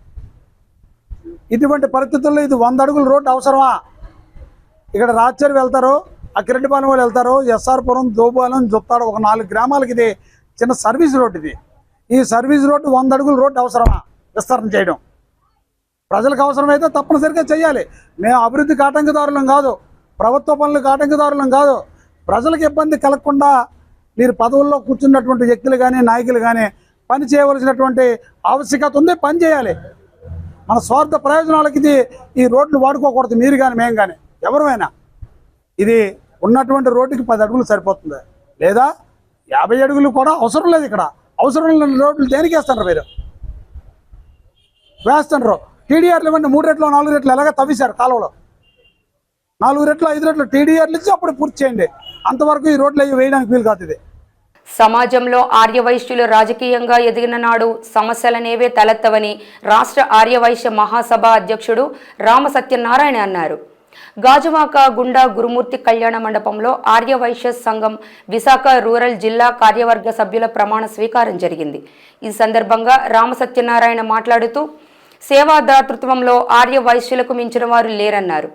ఇటువంటి పరిస్థితుల్లో ఇది 100 అడుగుల రోడ్డు అవసరమా? ఇక్కడ రాచరి వెళ్తారు, అక్కిరెడ్డిపాలెం వాళ్ళు వెళ్తారు, ఎస్ఆర్పురం, దోబాలం, జుత్తాడు, ఒక 4 గ్రామాలకి ఇది చిన్న సర్వీస్ రోడ్డు. ఇది ఈ సర్వీస్ రోడ్డు 100 అడుగుల రోడ్డు అవసరమా విస్తరణ చేయడం? ప్రజలకు అవసరమైతే తప్పనిసరిగా చేయాలి. మేము అభివృద్ధికి ఆటంకదారులం కాదు, ప్రభుత్వ పనులకు ఆటంకదారులం కాదు. ప్రజలకు ఇబ్బంది కలగకుండా మీరు పదవుల్లో కూర్చున్నటువంటి వ్యక్తులు కానీ, నాయకులు కానీ పని చేయవలసినటువంటి ఆవశ్యకత ఉంది. పని చేయాలి. మన స్వార్థ ప్రయోజనాలకి ఇది ఈ రోడ్లు వాడుకోకూడదు. మీరు కానీ, మేము కానీ, ఎవరైనా. ఇది ఉన్నటువంటి రోడ్డుకి 10 అడుగులు సరిపోతుంది, లేదా 50 అడుగులు కూడా అవసరం లేదు. ఇక్కడ అవసరం లేని రోడ్లు దేనికి వేస్తున్నారు? మీరు వేస్తున్నారు. టీడీఆర్లు ఇవ్వండి. 3 రెట్లు 4 రెట్లు ఎలాగ తవ్వేశారు కాలువలో. 4 రెట్లు 5 రెట్లు టీడీఆర్లు ఇచ్చి అప్పుడు పూర్తి చేయండి. అంతవరకు ఈ రోడ్లు అవి వేయడానికి వీలు కాదు. ఇది సమాజంలో ఆర్యవైశ్యులు రాజకీయంగా ఎదిగిన నాడు సమస్యలనేవే తలెత్తవని రాష్ట్ర ఆర్యవైశ్య మహాసభ అధ్యక్షుడు రామ సత్యనారాయణ అన్నారు. గాజువాక గుండా గురుమూర్తి కళ్యాణ మండపంలో ఆర్యవైశ్య సంఘం విశాఖ రూరల్ జిల్లా కార్యవర్గ సభ్యుల ప్రమాణ స్వీకారం జరిగింది. ఈ సందర్భంగా రామ సత్యనారాయణ మాట్లాడుతూ సేవా దాతృత్వంలో ఆర్యవైశ్యులకు మించిన వారు లేరన్నారు.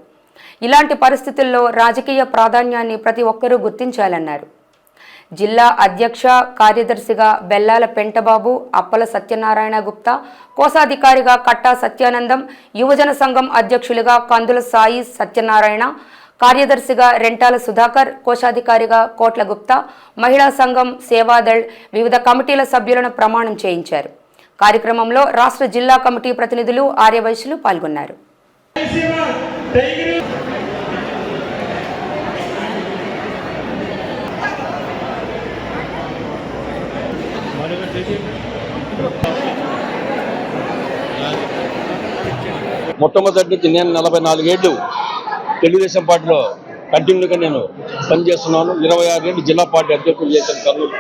ఇలాంటి పరిస్థితుల్లో రాజకీయ ప్రాధాన్యాన్ని ప్రతి ఒక్కరూ గుర్తించాలన్నారు. జిల్లా అధ్యక్ష కార్యదర్శిగా బెల్లాల పెంటబాబు, అప్పల సత్యనారాయణ గుప్తా, కోశాధికారిగా కట్టా సత్యానందం, యువజన సంఘం అధ్యక్షులుగా కందుల సాయి సత్యనారాయణ, కార్యదర్శిగా రెంటాల సుధాకర్, కోశాధికారిగా కోట్ల గుప్తా, మహిళా సంఘం, సేవాదళ్, వివిధ కమిటీల సభ్యులను ప్రమాణం చేయించారు. కార్యక్రమంలో రాష్ట్ర జిల్లా కమిటీ ప్రతినిధులు, ఆర్యవైశ్యులు పాల్గొన్నారు. మొట్టమొదటి నుంచి నేను 44 ఏళ్ళు తెలుగుదేశం పార్టీలో కంటిన్యూగా నేను పనిచేస్తున్నాను. 26 ఏళ్ళు జిల్లా పార్టీ అధ్యక్షులు చేశాను కర్నూలు.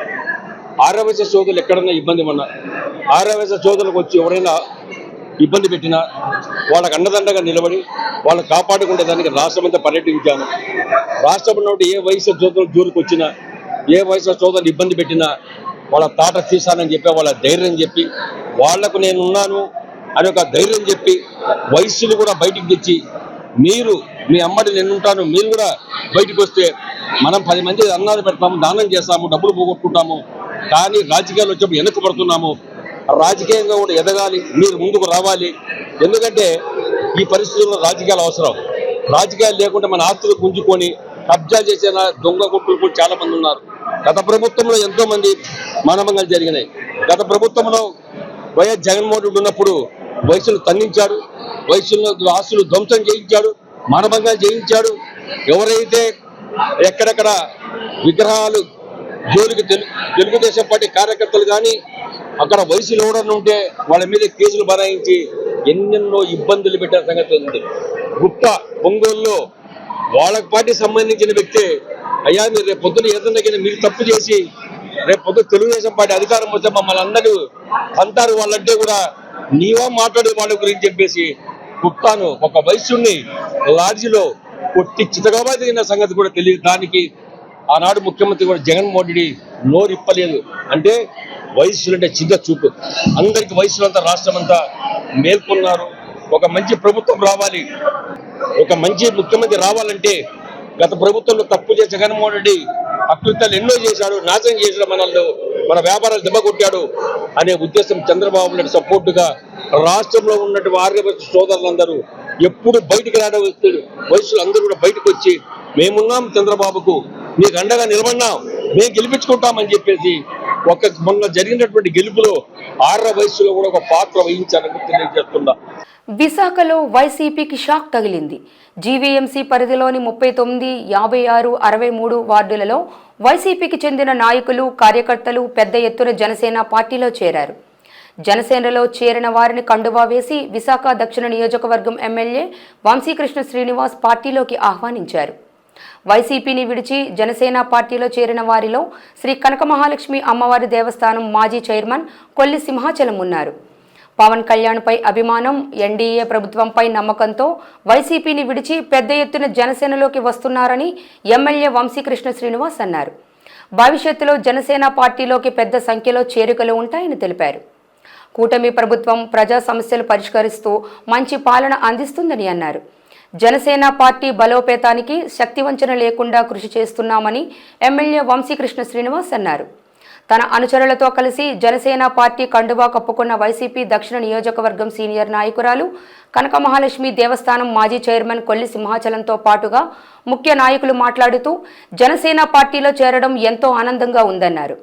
ఆర్యవైశ్య సోదరులు ఎక్కడన్నా ఇబ్బంది ఉన్నా ఆర్యవైశ్య సోదరులకు వచ్చి ఎవరైనా ఇబ్బంది పెట్టినా వాళ్ళకు అండదండగా నిలబడి వాళ్ళని కాపాడుకునే దానికి రాష్ట్రమంతా పర్యటించాను. రాష్ట్రంలో ఏ వయసు సోదరులు జోలికి వచ్చినా, ఏ వయసు సోదరులు ఇబ్బంది పెట్టినా వాళ్ళ తాట తీసానని చెప్పి, వాళ్ళ ధైర్యం చెప్పి, వాళ్లకు నేనున్నాను అని ఒక ధైర్యం చెప్పి, వయస్సులు కూడా బయటికి తెచ్చి, మీరు మీ అమ్మడి నేనుంటాను, మీరు కూడా బయటకు వస్తే మనం 10 మంది అన్నాలు పెడతాము, దానం చేస్తాము, డబ్బులు పోగొట్టుకుంటాము. కానీ రాజకీయాలు వచ్చేప్పుడు వెనకబడుతున్నాము. రాజకీయంగా కూడా ఎదగాలి, మీరు ముందుకు రావాలి. ఎందుకంటే ఈ పరిస్థితుల్లో రాజకీయాలు అవసరం. రాజకీయాలు లేకుండా మన ఆస్తులు గుంజుకొని కబ్జా చేసిన దొంగ కొట్టులు కూడా చాలా మంది ఉన్నారు. గత ప్రభుత్వంలో ఎంతో మంది మానభంగాలు జరిగినాయి. గత ప్రభుత్వంలో వైఎస్ జగన్మోహన్ రెడ్డి ఉన్నప్పుడు వయసులు తన్నించాడు, వయసులో ఆస్తులు ధ్వంసం చేయించాడు, మానభంగాలు చేయించాడు. ఎవరైతే ఎక్కడెక్కడ విగ్రహాలు జోలికి తెలుగుదేశం పార్టీ కార్యకర్తలు కానీ అక్కడ వయసులో ఎవరన్నా ఉంటే వాళ్ళ మీద కేసులు బనాయించి ఎన్నెన్నో ఇబ్బందులు పెట్టిన సంగతి ఉంది. గుట్ట ఒంగోలులో వాళ్ళకి పార్టీ సంబంధించిన వ్యక్తి, అయ్యా మీరు రేపు పొద్దున ఏదన్నా మీరు తప్పు చేసి రేపు పొద్దున తెలుగుదేశం పార్టీ అధికారం వస్తే మమ్మల్ని అందరూ అంటారు వాళ్ళంటే కూడా నీవా మాట్లాడే వాళ్ళ గురించి చెప్పేసి గుప్తాను ఒక వయసుని లాడ్జిలో కొట్టి చితగబాదిన సంగతి కూడా తెలియదు. దానికి ఆనాడు ముఖ్యమంత్రి కూడా జగన్మోహన్ రెడ్డి నోరిప్పలేదు. అంటే వయస్సులు అంటే చిన్న చూపు. అందరికి వయసులంతా రాష్ట్రం అంతా మేల్కొన్నారు. ఒక మంచి ప్రభుత్వం రావాలి, ఒక మంచి ముఖ్యమంత్రి రావాలంటే గత ప్రభుత్వంలో తప్పు చేసి జగన్మోహన్ రెడ్డి అకృత్యాలు ఎన్నో చేశాడు, నాశనం చేసిన మనల్లో మన వ్యాపారాలు దెబ్బకొట్టాడు అనే ఉద్దేశం చంద్రబాబు నాయుడు సపోర్టుగా రాష్ట్రంలో ఉన్నటువంటి ఆర్యవైశ్య సోదరులందరూ ఎప్పుడు బయటికి రావడం వయసులు అందరూ కూడా బయటకు వచ్చి మేమున్నాం చంద్రబాబుకు, నీకు అండగా నిలబడినాం, మేము గెలిపించుకుంటామని చెప్పేసి మొన్న జరిగినటువంటి గెలుపులో ఆర్య వయసులో కూడా ఒక పాత్ర వహించాలని తెలియజేస్తున్నా. విశాఖలో వైసీపీకి షాక్ తగిలింది. జీవీఎంసీ పరిధిలోని 39, 56, 63 వార్డులలో వైసీపీకి చెందిన నాయకులు, కార్యకర్తలు పెద్ద ఎత్తున జనసేన పార్టీలో చేరారు. జనసేనలో చేరిన వారిని కండువా వేసి విశాఖ దక్షిణ నియోజకవర్గం ఎమ్మెల్యే వంశీకృష్ణ శ్రీనివాస్ పార్టీలోకి ఆహ్వానించారు. వైసీపీని విడిచి జనసేన పార్టీలో చేరిన వారిలో శ్రీ కనక మహాలక్ష్మి అమ్మవారి దేవస్థానం మాజీ చైర్మన్ కొల్లి సింహాచలం ఉన్నారు. పవన్ కళ్యాణ్పై అభిమానం, ఎన్డీఏ ప్రభుత్వంపై నమ్మకంతో వైసీపీని విడిచి పెద్ద ఎత్తున జనసేనలోకి వస్తున్నారని ఎమ్మెల్యే వంశీకృష్ణ శ్రీనివాస్ అన్నారు. భవిష్యత్తులో జనసేన పార్టీలోకి పెద్ద సంఖ్యలో చేరికలు ఉంటాయని తెలిపారు. కూటమి ప్రభుత్వం ప్రజా సమస్యలు పరిష్కరిస్తూ మంచి పాలన అందిస్తుందని అన్నారు. జనసేన పార్టీ బలోపేతానికి శక్తివంచన లేకుండా కృషి చేస్తున్నామని ఎమ్మెల్యే వంశీకృష్ణ శ్రీనివాస్ అన్నారు. తన అనుచరులతో కలిసి జనసేన పార్టీ కండువా కప్పుకున్న వైసీపీ దక్షిణ నియోజకవర్గం సీనియర్ నాయకురాలు కనక మహాలక్ష్మి దేవస్థానం మాజీ చైర్మన్ కొల్లి సింహాచలంతో పాటుగా ముఖ్య నాయకులు మాట్లాడుతూ జనసేన పార్టీలో చేరడం ఎంతో ఆనందంగా ఉందన్నారు.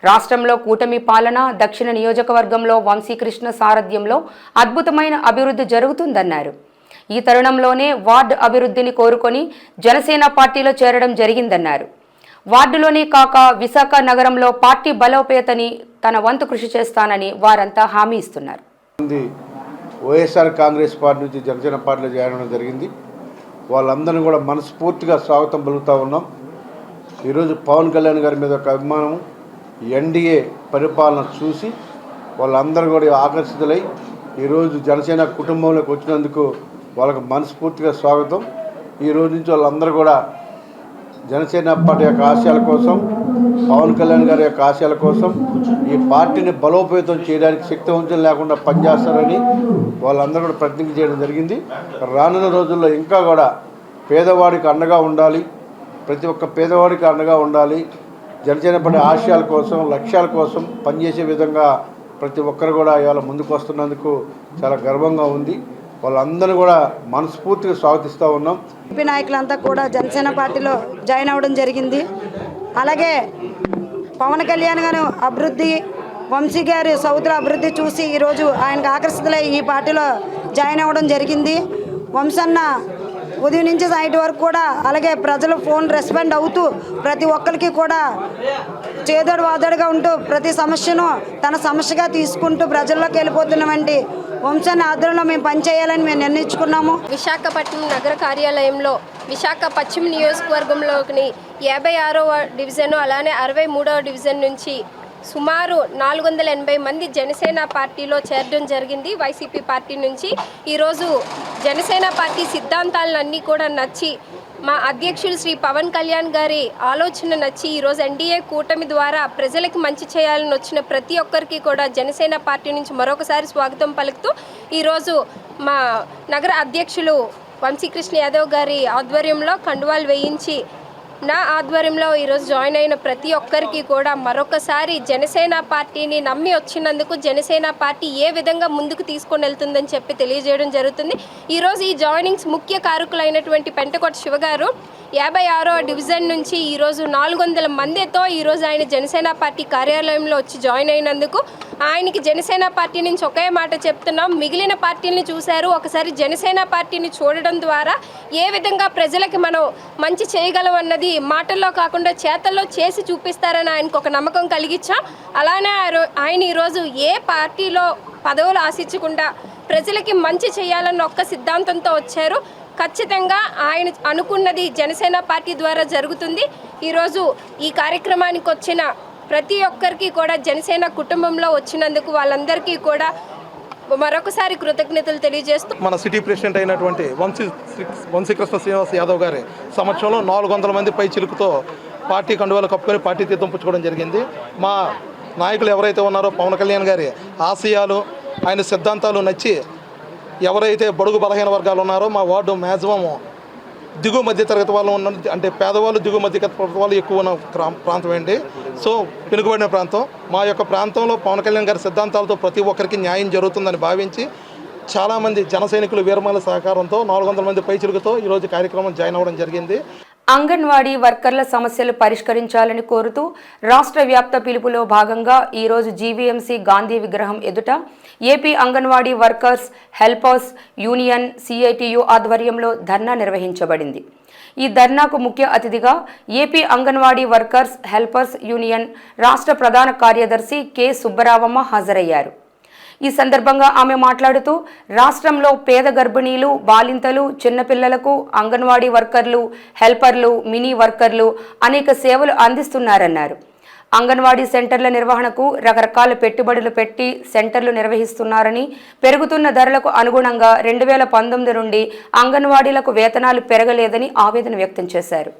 రాష్ట్రంలో కూటమి పాలన, దక్షిణ నియోజకవర్గంలో వంశీకృష్ణ సారథ్యంలో అద్భుతమైన అభివృద్ధి జరుగుతుందన్నారు. ఈ తరుణంలోనే వార్డు అభివృద్ధిని కోరుకొని జనసేన పార్టీలో చేరడం జరిగిందన్నారు. వార్డులోనే కాక విశాఖ నగరంలో పార్టీ బలోపేతని తన వంతు కృషి చేస్తానని వారంతా హామీ ఇస్తున్నారు. వైఎస్ఆర్ కాంగ్రెస్ పార్టీ నుంచి జనసేన పార్టీలో చేరడం జరిగింది. వాళ్ళందరినీ కూడా మనస్ఫూర్తిగా స్వాగతం పలుకుతూ ఉన్నాం. ఈరోజు పవన్ కళ్యాణ్ గారి మీద ఒక అభిమానం, ఎన్డీఏ పరిపాలన చూసి వాళ్ళందరూ కూడా ఆకర్షితులై ఈరోజు జనసేన కుటుంబంలోకి వచ్చినందుకు వాళ్ళకు మనస్ఫూర్తిగా స్వాగతం. ఈరోజు నుంచి వాళ్ళందరూ కూడా జనసేన పార్టీ యొక్క ఆశయాల కోసం, పవన్ కళ్యాణ్ గారి యొక్క ఆశయాల కోసం ఈ పార్టీని బలోపేతం చేయడానికి శక్తివంతం లేకుండా పనిచేస్తారని వాళ్ళందరూ కూడా ప్రతిజ్ఞ చేయడం జరిగింది. రానున్న రోజుల్లో ఇంకా కూడా పేదవాడికి అండగా ఉండాలి, ప్రతి ఒక్క పేదవాడికి అండగా ఉండాలి. జనసేన పార్టీ ఆశయాల కోసం, లక్ష్యాల కోసం పనిచేసే విధంగా ప్రతి ఒక్కరు కూడా ఇవాళ ముందుకు వస్తున్నందుకు చాలా గర్వంగా ఉంది. వాళ్ళందరూ కూడా మనస్ఫూర్తిగా స్వాగతిస్తూ ఉన్నాం. ఎంపీ నాయకులంతా కూడా జనసేన పార్టీలో జాయిన్ అవ్వడం జరిగింది. అలాగే పవన్ కళ్యాణ్ గారు అభివృద్ధి, వంశీ గారి సౌతుల అభివృద్ధి చూసి ఈరోజు ఆయనకు ఆకర్షితులై ఈ పార్టీలో జాయిన్ అవ్వడం జరిగింది. వంశన్న ఉదయం నుంచి నైట్ వరకు కూడా అలాగే ప్రజలు ఫోన్ రెస్పాండ్ అవుతూ ప్రతి ఒక్కరికి కూడా చేదోడు వాదోడుగా ఉంటూ ప్రతి సమస్యను తన సమస్యగా తీసుకుంటూ ప్రజల్లోకి వెళ్ళిపోతున్నవంటి వంశాన్ని ఆధ్వర్యంలో మేము పనిచేయాలని మేము నిర్ణయించుకున్నాము. విశాఖపట్నం నగర కార్యాలయంలో విశాఖ పశ్చిమ నియోజకవర్గంలోని 56వ డివిజను అలానే 63వ డివిజన్ నుంచి సుమారు 480 మంది జనసేన పార్టీలో చేరడం జరిగింది. వైసీపీ పార్టీ నుంచి ఈరోజు జనసేన పార్టీ సిద్ధాంతాలన్నీ కూడా నచ్చి, మా అధ్యక్షులు శ్రీ పవన్ కళ్యాణ్ గారి ఆలోచన నచ్చి ఈరోజు ఎన్డీఏ కూటమి ద్వారా ప్రజలకు మంచి చేయాలని వచ్చిన ప్రతి ఒక్కరికి కూడా జనసేన పార్టీ నుంచి మరొకసారి స్వాగతం పలుకుతూ ఈరోజు మా నగర అధ్యక్షులు వంశీకృష్ణ యాదవ్ గారి ఆధ్వర్యంలో కండువాలు వేయించి నా ఆధ్వర్యంలో ఈరోజు జాయిన్ అయిన ప్రతి ఒక్కరికి కూడా మరొకసారి జనసేన పార్టీని నమ్మి వచ్చినందుకు జనసేన పార్టీ ఏ విధంగా ముందుకు తీసుకొని వెళ్తుందని చెప్పి తెలియజేయడం జరుగుతుంది. ఈరోజు ఈ జాయినింగ్స్ ముఖ్య కారకులైనటువంటి పెంటకోట శివ గారు 56వ డివిజన్ నుంచి ఈరోజు 400 మందితో ఈరోజు ఆయన జనసేన పార్టీ కార్యాలయంలో వచ్చి జాయిన్ అయినందుకు ఆయనకి జనసేన పార్టీ నుంచి ఒకే మాట చెప్తున్నాం. మిగిలిన పార్టీని చూశారు, ఒకసారి జనసేన పార్టీని చూడడం ద్వారా ఏ విధంగా ప్రజలకి మనం మంచి చేయగలం అన్నది మాటల్లో కాకుండా చేతల్లో చేసి చూపిస్తారని ఆయనకు ఒక నమ్మకం కలిగించాం. అలానే ఆయన ఈరోజు ఏ పార్టీలో పదవులు ఆశించకుండా ప్రజలకి మంచి చేయాలన్న ఒక్క సిద్ధాంతంతో వచ్చారు. ఖచ్చితంగా ఆయన అనుకున్నది జనసేన పార్టీ ద్వారా జరుగుతుంది. ఈరోజు ఈ కార్యక్రమానికి వచ్చిన ప్రతి ఒక్కరికి కూడా జనసేన కుటుంబంలో వచ్చినందుకు వాళ్ళందరికీ కూడా మరొకసారి కృతజ్ఞతలు తెలియజేస్తూ మన సిటీ ప్రెసిడెంట్ అయినటువంటి వంశీకృష్ణ శ్రీనివాస్ యాదవ్ గారి సమక్షంలో 400 మంది పై చిలుకుతో పార్టీ కండువాలు కప్పుకొని పార్టీ తీర్థం పుచ్చుకోవడం జరిగింది. మా నాయకులు ఎవరైతే ఉన్నారో పవన్ కళ్యాణ్ గారి ఆశయాలు, ఆయన సిద్ధాంతాలు నచ్చి ఎవరైతే బడుగు బలహీన వర్గాలు ఉన్నారో మా వార్డు మ్యాక్సిమం దిగువ మధ్య తరగతి వాళ్ళు ఉన్న, అంటే పేదవాళ్ళు దిగువ మధ్య తరగతి వాళ్ళు ఎక్కువ ఉన్న ప్రాంతం అండి. సో వెనుకబడిన ప్రాంతం. మా యొక్క ప్రాంతంలో పవన్ కళ్యాణ్ గారి సిద్ధాంతాలతో ప్రతి ఒక్కరికి న్యాయం జరుగుతుందని భావించి చాలామంది జన సైనికులు వీరమల సహకారంతో 400 మంది పైచిలుకతో ఈరోజు కార్యక్రమం జాయిన్ అవ్వడం జరిగింది. అంగన్వాడీ వర్కర్ల సమస్యలు పరిష్కరించాలని కోరుతూ రాష్ట్ర వ్యాప్త పిలుపులో భాగంగా ఈరోజు జీవీఎంసీ గాంధీ విగ్రహం ఎదుట AP anganwadi workers helpers union CITU ఆధ్వర్యంలో ధర్నా నిర్వహించబడింది. ఈ ధర్నాకు ముఖ్య అతిథిగా AP anganwadi workers helpers union రాష్ట్ర ప్రధాన కార్యదర్శి కె సుబ్బరావమ్మ హాజరయ్యారు. ఈ సందర్భంగా ఆమె మాట్లాడుతూ రాష్ట్రంలో పేద గర్భిణీలు, బాలింతలు, చిన్నపిల్లలకు అంగన్వాడీ వర్కర్లు, హెల్పర్లు, మినీ వర్కర్లు అనేక సేవలు అందిస్తున్నారన్నారు. అంగన్వాడీ సెంటర్ల నిర్వహణకు రకరకాల పెట్టుబడులు పెట్టి సెంటర్లు నిర్వహిస్తున్నారని, పెరుగుతున్న ధరలకు అనుగుణంగా 2019 నుండి అంగన్వాడీలకు వేతనాలు పెరగలేదని ఆవేదన వ్యక్తం చేశారు.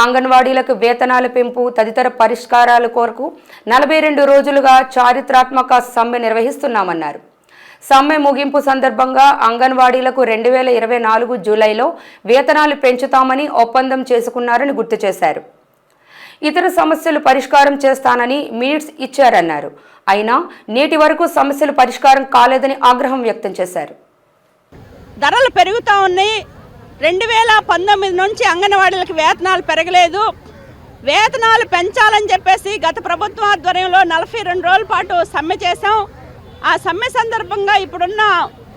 అంగన్వాడీలకు వేతనాల పెంపు తదితర పరిష్కారాల కొరకు 42 రోజులుగా చారిత్రాత్మక సమ్మె నిర్వహిస్తున్నామన్నారు. సమ్మె ముగింపు సందర్భంగా అంగన్వాడీలకు 2024 జూలైలో వేతనాలు పెంచుతామని ఒప్పందం చేసుకున్నారని గుర్తు చేశారు. ఇతర సమస్యలు పరిష్కారం చేస్తానని మినిట్స్ ఇచ్చారన్నారు. అయినా నేటి వరకు సమస్యలు పరిష్కారం కాలేదని ఆగ్రహం వ్యక్తం చేశారు. ధరలు పెరుగుతూ ఉన్నాయి. 2019 నుంచి అంగన్వాడీలకు వేతనాలు పెరగలేదు. వేతనాలు పెంచాలని చెప్పేసి గత ప్రభుత్వం ఆధ్వర్యంలో 42 రోజుల పాటు సమ్మె చేశాం. ఆ సమ్మె సందర్భంగా ఇప్పుడున్న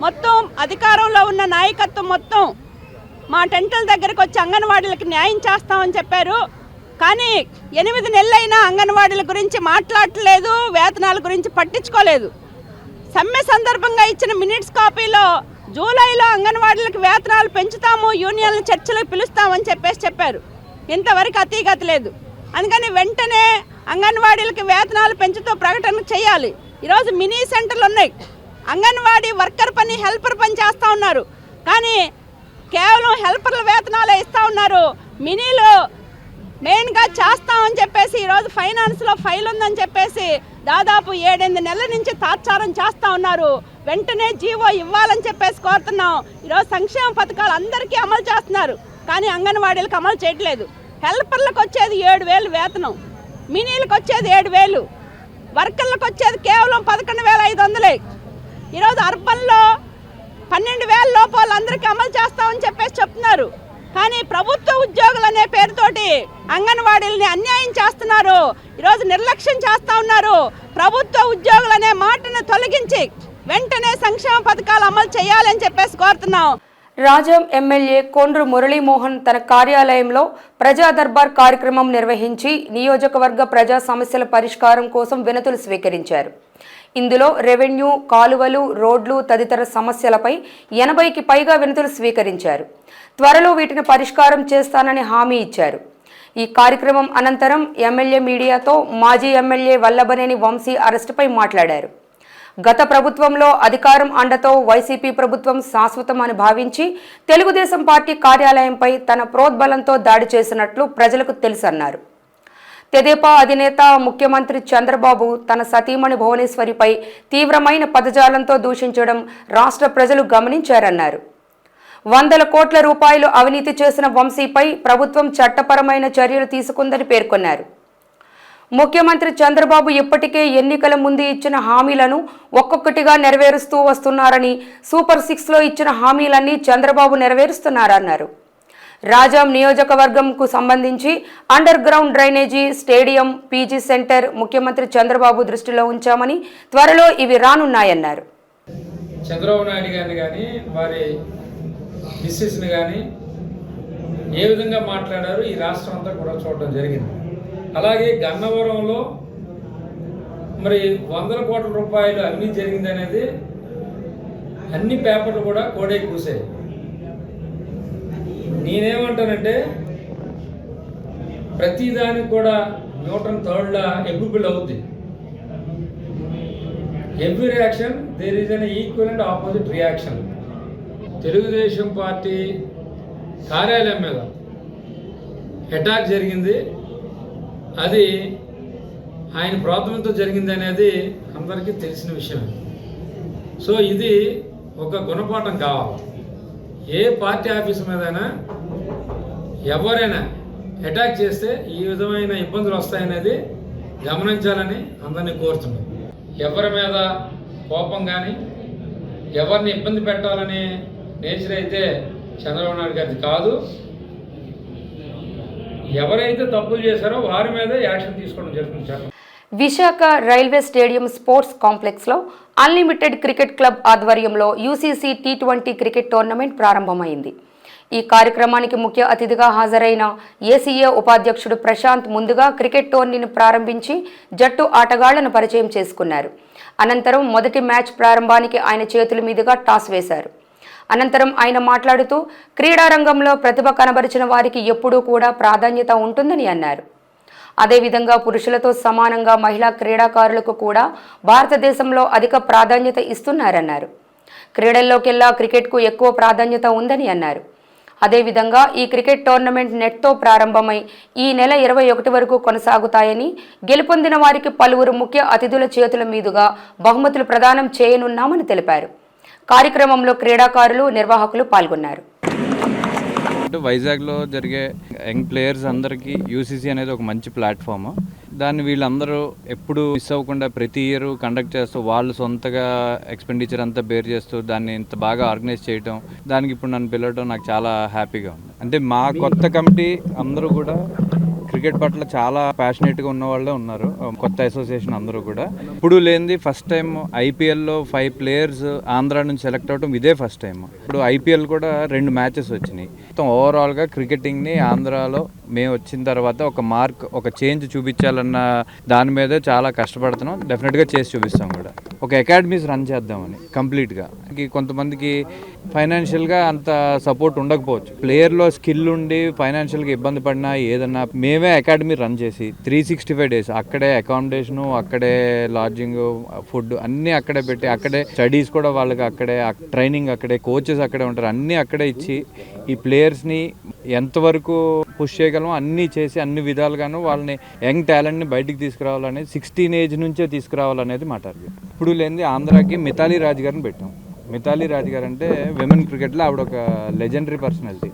మొత్తం అధికారంలో ఉన్న నాయకత్వం మొత్తం మా టెంటల దగ్గరకు వచ్చి అంగన్వాడీలకు న్యాయం చేస్తామని చెప్పారు. కానీ 8 నెలలైనా అంగన్వాడీల గురించి మాట్లాడలేదు, వేతనాల గురించి పట్టించుకోలేదు. సమ్మె సందర్భంగా ఇచ్చిన మినిట్స్ కాపీలో జూలైలో అంగన్వాడీలకు వేతనాలు పెంచుతాము, యూనియన్ల చర్చలకు పిలుస్తామని చెప్పారు. ఇంతవరకు అతీగతి లేదు. అందుకని వెంటనే అంగన్వాడీలకు వేతనాలు పెంచుతూ ప్రకటన చేయాలి. ఈరోజు మినీ సెంటర్లు ఉన్నాయి. అంగన్వాడీ వర్కర్ పని, హెల్పర్ పని చేస్తూ ఉన్నారు. కానీ కేవలం హెల్పర్ల వేతనాలే ఇస్తూ ఉన్నారు. మినీలు మెయిన్గా చేస్తామని చెప్పేసి ఈరోజు ఫైనాన్స్లో ఫైల్ ఉందని చెప్పేసి దాదాపు 7-8 నెలల నుంచి తాత్సారం చేస్తూ ఉన్నారు. వెంటనే జీవో ఇవ్వాలని చెప్పేసి కోరుతున్నాం. ఈరోజు సంక్షేమ పథకాలు అందరికీ అమలు చేస్తున్నారు, కానీ అంగన్వాడీలకు అమలు చేయట్లేదు. హెల్పర్లకు వచ్చేది 7,000 వేతనం, మినీలకు వచ్చేది 7,000, వర్కర్లకు వచ్చేది కేవలం 11,500. ఈరోజు అర్బన్లో 12,000 లోపు వాళ్ళందరికీ అమలు చేస్తామని చెప్పేసి చెప్తున్నారు. కానీ ప్రభుత్వ ఉద్యోగులు అనే పేరుతోటి అంగన్వాడీలని అన్యాయం చేస్తున్నారు. ఈరోజు నిర్లక్ష్యం చేస్తూ ఉన్నారు. ప్రభుత్వ ఉద్యోగులు అనే మాటను తొలగించి వెంటనే సంక్షేమ పథకాలు అమలు చేయాలని చెప్పేసి కోరుతున్నాం. రాజం ఎమ్మెల్యే కొండ్రు మురళీమోహన్ తన కార్యాలయంలో ప్రజా దర్బార్ కార్యక్రమం నిర్వహించి నియోజకవర్గ ప్రజా సమస్యల పరిష్కారం కోసం వినతులు స్వీకరించారు. ఇందులో రెవెన్యూ, కాలువలు, రోడ్లు తదితర సమస్యలపై 80కి పైగా వినతులు స్వీకరించారు. త్వరలో వీటిని పరిష్కారం చేస్తానని హామీ ఇచ్చారు. ఈ కార్యక్రమం అనంతరం ఎమ్మెల్యే మీడియాతో మాజీ ఎమ్మెల్యే వల్లభనేని వంశీ అరెస్టుపై మాట్లాడారు. గత ప్రభుత్వంలో అధికారం అండతో వైసీపీ ప్రభుత్వం శాశ్వతమని భావించి తెలుగుదేశం పార్టీ కార్యాలయంపై తన ప్రోద్బలంతో దాడి చేసినట్లు ప్రజలకు తెలుసన్నారు. తెదేపా అధినేత ముఖ్యమంత్రి చంద్రబాబు తన సతీమణి భువనేశ్వరిపై తీవ్రమైన పదజాలంతో దూషించడం రాష్ట్ర ప్రజలు గమనించారన్నారు. 100 కోట్ల రూపాయలు అవినీతి చేసిన వంశీపై ప్రభుత్వం చట్టపరమైన చర్యలు తీసుకుందని పేర్కొన్నారు. ముఖ్యమంత్రి చంద్రబాబు ఇప్పటికే ఎన్నికల ముందు ఇచ్చిన హామీలను ఒక్కొక్కటిగా నెరవేరుస్తూ వస్తున్నారని, సూపర్ 6లో ఇచ్చిన హామీలన్నీ చంద్రబాబు నెరవేరుస్తున్నారన్నారు. రాజాం నియోజకవర్గంకు సంబంధించి under ground drainage, stadium, PG centre ముఖ్యమంత్రి చంద్రబాబు దృష్టిలో ఉంచామని, త్వరలో ఇవి రానున్నాయన్నారు. చంద్రబాబు నాయుడు గారిని కానీ వారి మిస్సెస్ని కానీ ఏ విధంగా మాట్లాడారో ఈ రాష్ట్రం అంతా కూడా చూడడం జరిగింది. అలాగే గన్నవరంలో మరి 100 కోట్ల రూపాయలు అవినీతి జరిగింది అనేది అన్ని పేపర్లు కూడా కోడే కూసాయి. నేనేమంటానంటే ప్రతిదానికి కూడా న్యూటన్ థర్డ్లా ఎగ్జిబుల్ అవుద్ది. Every reaction there is an equal and opposite reaction. Telugu Desam party కార్యాలయం మీద అటాక్ జరిగింది, అది ఆయన ప్రార్థనతో జరిగింది అనేది అందరికీ తెలిసిన విషయం. సో ఇది ఒక గుణపాఠం కావాలి. ఏ పార్టీ ఆఫీసు మీదైనా ఎవరైనా అటాక్ చేస్తే ఈ విధమైన ఇబ్బందులు వస్తాయనేది గమనించాలని అందరినీ కోరుతున్నాం. ఎవరి మీద కోపం కానీ ఎవరిని ఇబ్బంది పెట్టాలని నేచర్ అయితే చంద్రబాబు నాయుడు గారిది కాదు. ఎవరైతే తప్పులు చేశారో వారి మీద యాక్షన్ తీసుకోవడం జరుగుతుంది. విశాఖ రైల్వే స్టేడియం స్పోర్ట్స్ కాంప్లెక్స్లో అన్లిమిటెడ్ క్రికెట్ క్లబ్ ఆధ్వర్యంలో యూసీసీ T20 క్రికెట్ టోర్నమెంట్ ప్రారంభమైంది. ఈ కార్యక్రమానికి ముఖ్య అతిథిగా హాజరైన ఏసీఏ ఉపాధ్యక్షుడు ప్రశాంత్ ముందుగా క్రికెట్ టోర్నీని ప్రారంభించి జట్టు ఆటగాళ్లను పరిచయం చేసుకున్నారు. అనంతరం మొదటి మ్యాచ్ ప్రారంభానికి ఆయన చేతుల మీదుగా టాస్ వేశారు. అనంతరం ఆయన మాట్లాడుతూ క్రీడారంగంలో ప్రతిభ కనబరిచిన వారికి ఎప్పుడూ కూడా ప్రాధాన్యత ఉంటుందని అన్నారు. అదేవిధంగా పురుషులతో సమానంగా మహిళా క్రీడాకారులకు కూడా భారతదేశంలో అధిక ప్రాధాన్యత ఇస్తున్నారన్నారు. క్రీడల్లోకెల్లా క్రికెట్కు ఎక్కువ ప్రాధాన్యత ఉందని అన్నారు. అదేవిధంగా ఈ క్రికెట్ టోర్నమెంట్ నెట్తో ప్రారంభమై ఈ నెల 21 వరకు కొనసాగుతాయని, గెలుపొందిన వారికి పలువురు ముఖ్య అతిథుల చేతుల మీదుగా బహుమతులు ప్రదానం చేయనున్నామని తెలిపారు. కార్యక్రమంలో క్రీడాకారులు, నిర్వాహకులు పాల్గొన్నారు. వైజాగ్లో జరిగే యంగ్ ప్లేయర్స్ అందరికీ యూసీసీ అనేది ఒక మంచి ప్లాట్ఫామ్. దాన్ని వీళ్ళందరూ ఎప్పుడు మిస్ అవ్వకుండా ప్రతి ఇయర్ కండక్ట్ చేస్తూ వాళ్ళు సొంతగా ఎక్స్పెండిచర్ అంతా బేర్ చేస్తూ దాన్ని ఇంత బాగా ఆర్గనైజ్ చేయడం, దానికి ఇప్పుడు నన్ను పిలవడం నాకు చాలా హ్యాపీగా ఉంది. అంటే మా కొత్త కమిటీ అందరూ కూడా క్రికెట్ పట్ల చాలా ప్యాషనేట్గా ఉన్న వాళ్ళే ఉన్నారు. కొత్త అసోసియేషన్ అందరూ కూడా ఇప్పుడు లేనిది ఫస్ట్ టైం ఐపీఎల్లో 5 ప్లేయర్స్ ఆంధ్ర నుంచి సెలెక్ట్ అవడం ఇదే ఫస్ట్ టైం. ఇప్పుడు ఐపీఎల్ కూడా 2 మ్యాచెస్ వచ్చినాయి. మొత్తం ఓవరాల్గా క్రికెటింగ్ని ఆంధ్రాలో మేము వచ్చిన తర్వాత ఒక చేంజ్ చూపించాలన్న దాని మీదే చాలా కష్టపడుతున్నాం. డెఫినెట్గా చేసి చూపిస్తాం కూడా. ఒక అకాడమీస్ రన్ చేద్దామని కంప్లీట్గా. కొంతమందికి ఫైనాన్షియల్గా అంత సపోర్ట్ ఉండకపోవచ్చు. ప్లేయర్లో స్కిల్ ఉండి ఫైనాన్షియల్గా ఇబ్బంది పడినా ఏదన్నా మేమే అకాడమీ రన్ చేసి 365 days అక్కడే అకామిడేషను, అక్కడే లాడ్జింగ్, ఫుడ్ అన్నీ అక్కడే పెట్టి, అక్కడే స్టడీస్ కూడా వాళ్ళకి అక్కడే, ట్రైనింగ్ అక్కడే, కోచెస్ అక్కడే ఉంటారు, అన్నీ అక్కడే ఇచ్చి ఈ ప్లేయర్స్ని ఎంతవరకు పుష్ చేయగలమో అన్నీ చేసి అన్ని విధాలుగాను వాళ్ళని యంగ్ టాలెంట్ని బయటికి తీసుకురావాలనేది 16 ఏజ్ నుంచే తీసుకురావాలనేది మా టార్గెట్. ఇప్పుడు లేనిది ఆంధ్రాకి మిథాలీ రాజ్ గారిని పెట్టాం. మిథాలీ రాజ్ గారు అంటే విమెన్ క్రికెట్లో ఆవిడ ఒక లెజెండరీ పర్సనాలిటీ.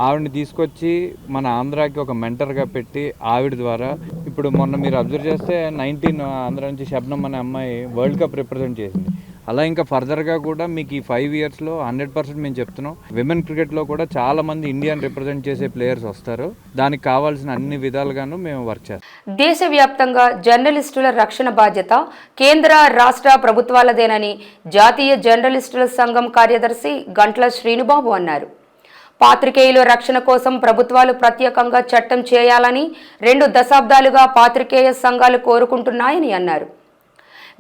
ఆవిడని తీసుకొచ్చి మన ఆంధ్రాకి ఒక మెంటర్గా పెట్టి ఆవిడ ద్వారా ఇప్పుడు మొన్న మీరు అబ్జర్వ్ చేస్తే 19 ఆంధ్ర నుంచి శబ్నం అనే అమ్మాయి వరల్డ్ కప్ రిప్రజెంట్ చేసింది. అలా ఇంకా ఫర్దర్గా కూడా మీకు ఈ 5 yearsలో 100% మేము చెప్తున్నాం, విమెన్ క్రికెట్లో కూడా చాలామంది ఇండియాని రిప్రజెంట్ చేసే ప్లేయర్స్ వస్తారు. దానికి కావాల్సిన అన్ని విధాలుగాను మేము వర్క్ చేస్తాం. దేశవ్యాప్తంగా జర్నలిస్టుల రక్షణ బాధ్యత కేంద్ర, రాష్ట్ర ప్రభుత్వాలదేనని జాతీయ జర్నలిస్టుల సంఘం కార్యదర్శి గంట్ల శ్రీనుబాబు అన్నారు. పాత్రికేయుల రక్షణ కోసం ప్రభుత్వాలు ప్రత్యేకంగా చట్టం చేయాలని 2 దశాబ్దాలుగా పాత్రికేయ సంఘాలు కోరుకుంటున్నాయని అన్నారు.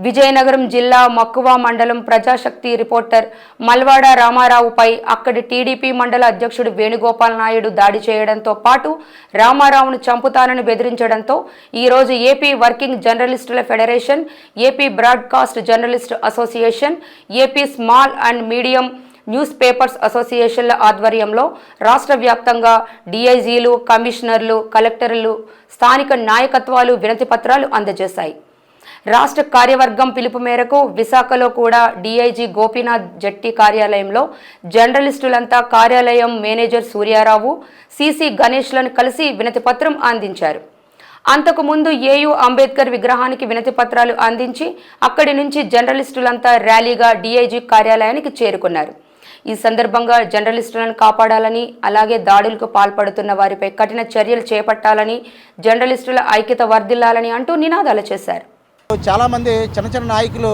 విజయనగరం జిల్లా మక్కువ మండలం ప్రజాశక్తి రిపోర్టర్ మల్వాడ రామారావుపై అక్కడి టీడీపీ మండల అధ్యక్షుడు వేణుగోపాల్ నాయుడు దాడి చేయడంతో పాటు రామారావును చంపుతానని బెదిరించడంతో ఈరోజు ఏపీ వర్కింగ్ జర్నలిస్టుల federation, AP broadcast journalist association, AP small and medium newspapers అసోసియేషన్ల ఆధ్వర్యంలో రాష్ట్ర వ్యాప్తంగా డీఐజీలు, కమిషనర్లు, కలెక్టర్లు, స్థానిక నాయకత్వాలు వినతి పత్రాలు అందజేశాయి. రాష్ట్ర కార్యవర్గం పిలుపు మేరకు విశాఖలో కూడా డీఐజీ గోపీనాథ్ జట్టి కార్యాలయంలో జర్నలిస్టులంతా కార్యాలయం మేనేజర్ సూర్యారావు, సిసి గణేష్లను కలిసి వినతి పత్రం అందించారు. అంతకుముందు ఏయూ అంబేద్కర్ విగ్రహానికి వినతి పత్రాలు అందించి అక్కడి నుంచి జర్నలిస్టులంతా ర్యాలీగా డీఐజీ కార్యాలయానికి చేరుకున్నారు. ఈ సందర్భంగా జర్నలిస్టులను కాపాడాలని, అలాగే దాడులకు పాల్పడుతున్న వారిపై కఠిన చర్యలు చేపట్టాలని, జర్నలిస్టుల ఐక్యత వర్ధిల్లాలని అంటూ నినాదాలు చేశారు. చాలామంది చిన్న చిన్న నాయకులు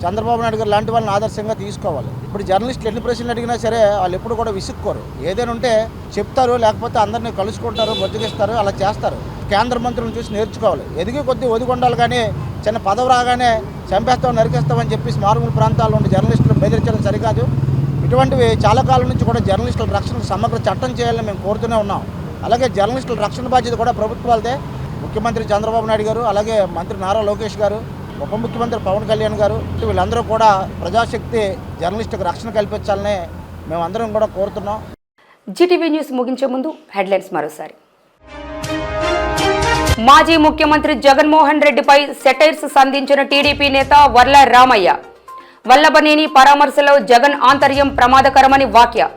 చంద్రబాబు నాయుడు గారు లాంటి వాళ్ళని ఆదర్శంగా తీసుకోవాలి. ఇప్పుడు జర్నలిస్టులు ఎన్ని ప్రశ్నలు అడిగినా సరే వాళ్ళు ఎప్పుడు కూడా విసుక్కోరు. ఏదైనా ఉంటే చెప్తారు, లేకపోతే అందరినీ కలుసుకుంటారు, బొజ్జగిస్తారు, అలా చేస్తారు. కేంద్ర మంత్రులను చూసి నేర్చుకోవాలి. ఎదిగి కొద్దీ ఒదిగొండాలి, కానీ చిన్న పదవి రాగానే చంపేస్తాం, నరికేస్తామని చెప్పేసి మారుమూల ప్రాంతాల్లో ఉండే జర్నలిస్టులు బెదిరించడం సరికాదు. ఇటువంటివి చాలా కాలం నుంచి కూడా జర్నలిస్టుల రక్షణకు సమగ్ర చట్టం చేయాలని మేము కోరుతూనే ఉన్నాం. అలాగే జర్నలిస్టుల రక్షణ బాధ్యత కూడా ప్రభుత్వాలదే. ముఖ్యమంత్రి చంద్రబాబు నాయుడు గారు, అలాగే మంత్రి నారా లోకేష్ గారు, ఉప ముఖ్యమంత్రి పవన్ కళ్యాణ్ గారు, వీళ్ళందరూ కూడా ప్రజాశక్తి జర్నలిస్టులకు రక్షణ కల్పించాలని మేమందరం కూడా కోరుతున్నాం. జీటీవీ న్యూస్ ముగించే ముందు హెడ్లైన్స్ మరోసారి. మాజీ ముఖ్యమంత్రి జగన్మోహన్ రెడ్డిపై సెటైర్స్ సంధించిన టీడీపీ నేత వర్ల రామయ్య. వల్లభనేని పరామర్శలో జగన్ ఆంతర్యం ప్రమాదకరమని వ్యాఖ్య.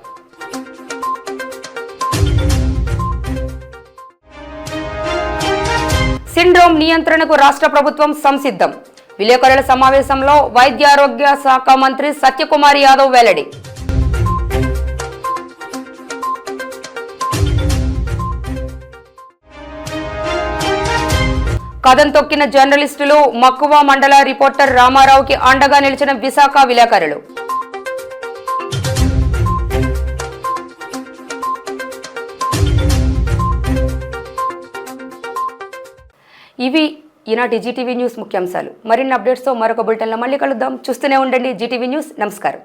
సిండ్రోమ్ నియంత్రణకు రాష్ట్ర ప్రభుత్వం సంసిద్ధం. విలేకరుల సమావేశంలో వైద్యారోగ్య శాఖ మంత్రి సత్యకుమార్ యాదవ్ వెల్లడి. కథం తొక్కిన జర్నలిస్టులు, మక్కువ మండల రిపోర్టర్ రామారావుకి అండగా నిలిచిన విశాఖ విలేకరులు. ఇవి ఈనాటి జీటీవీ న్యూస్ ముఖ్యాంశాలు. మరిన్ని అప్డేట్స్తో మరొక బులెటిన్లో మళ్ళీ కలుద్దాం. చూస్తూనే ఉండండి జీటీవీ న్యూస్. నమస్కారం.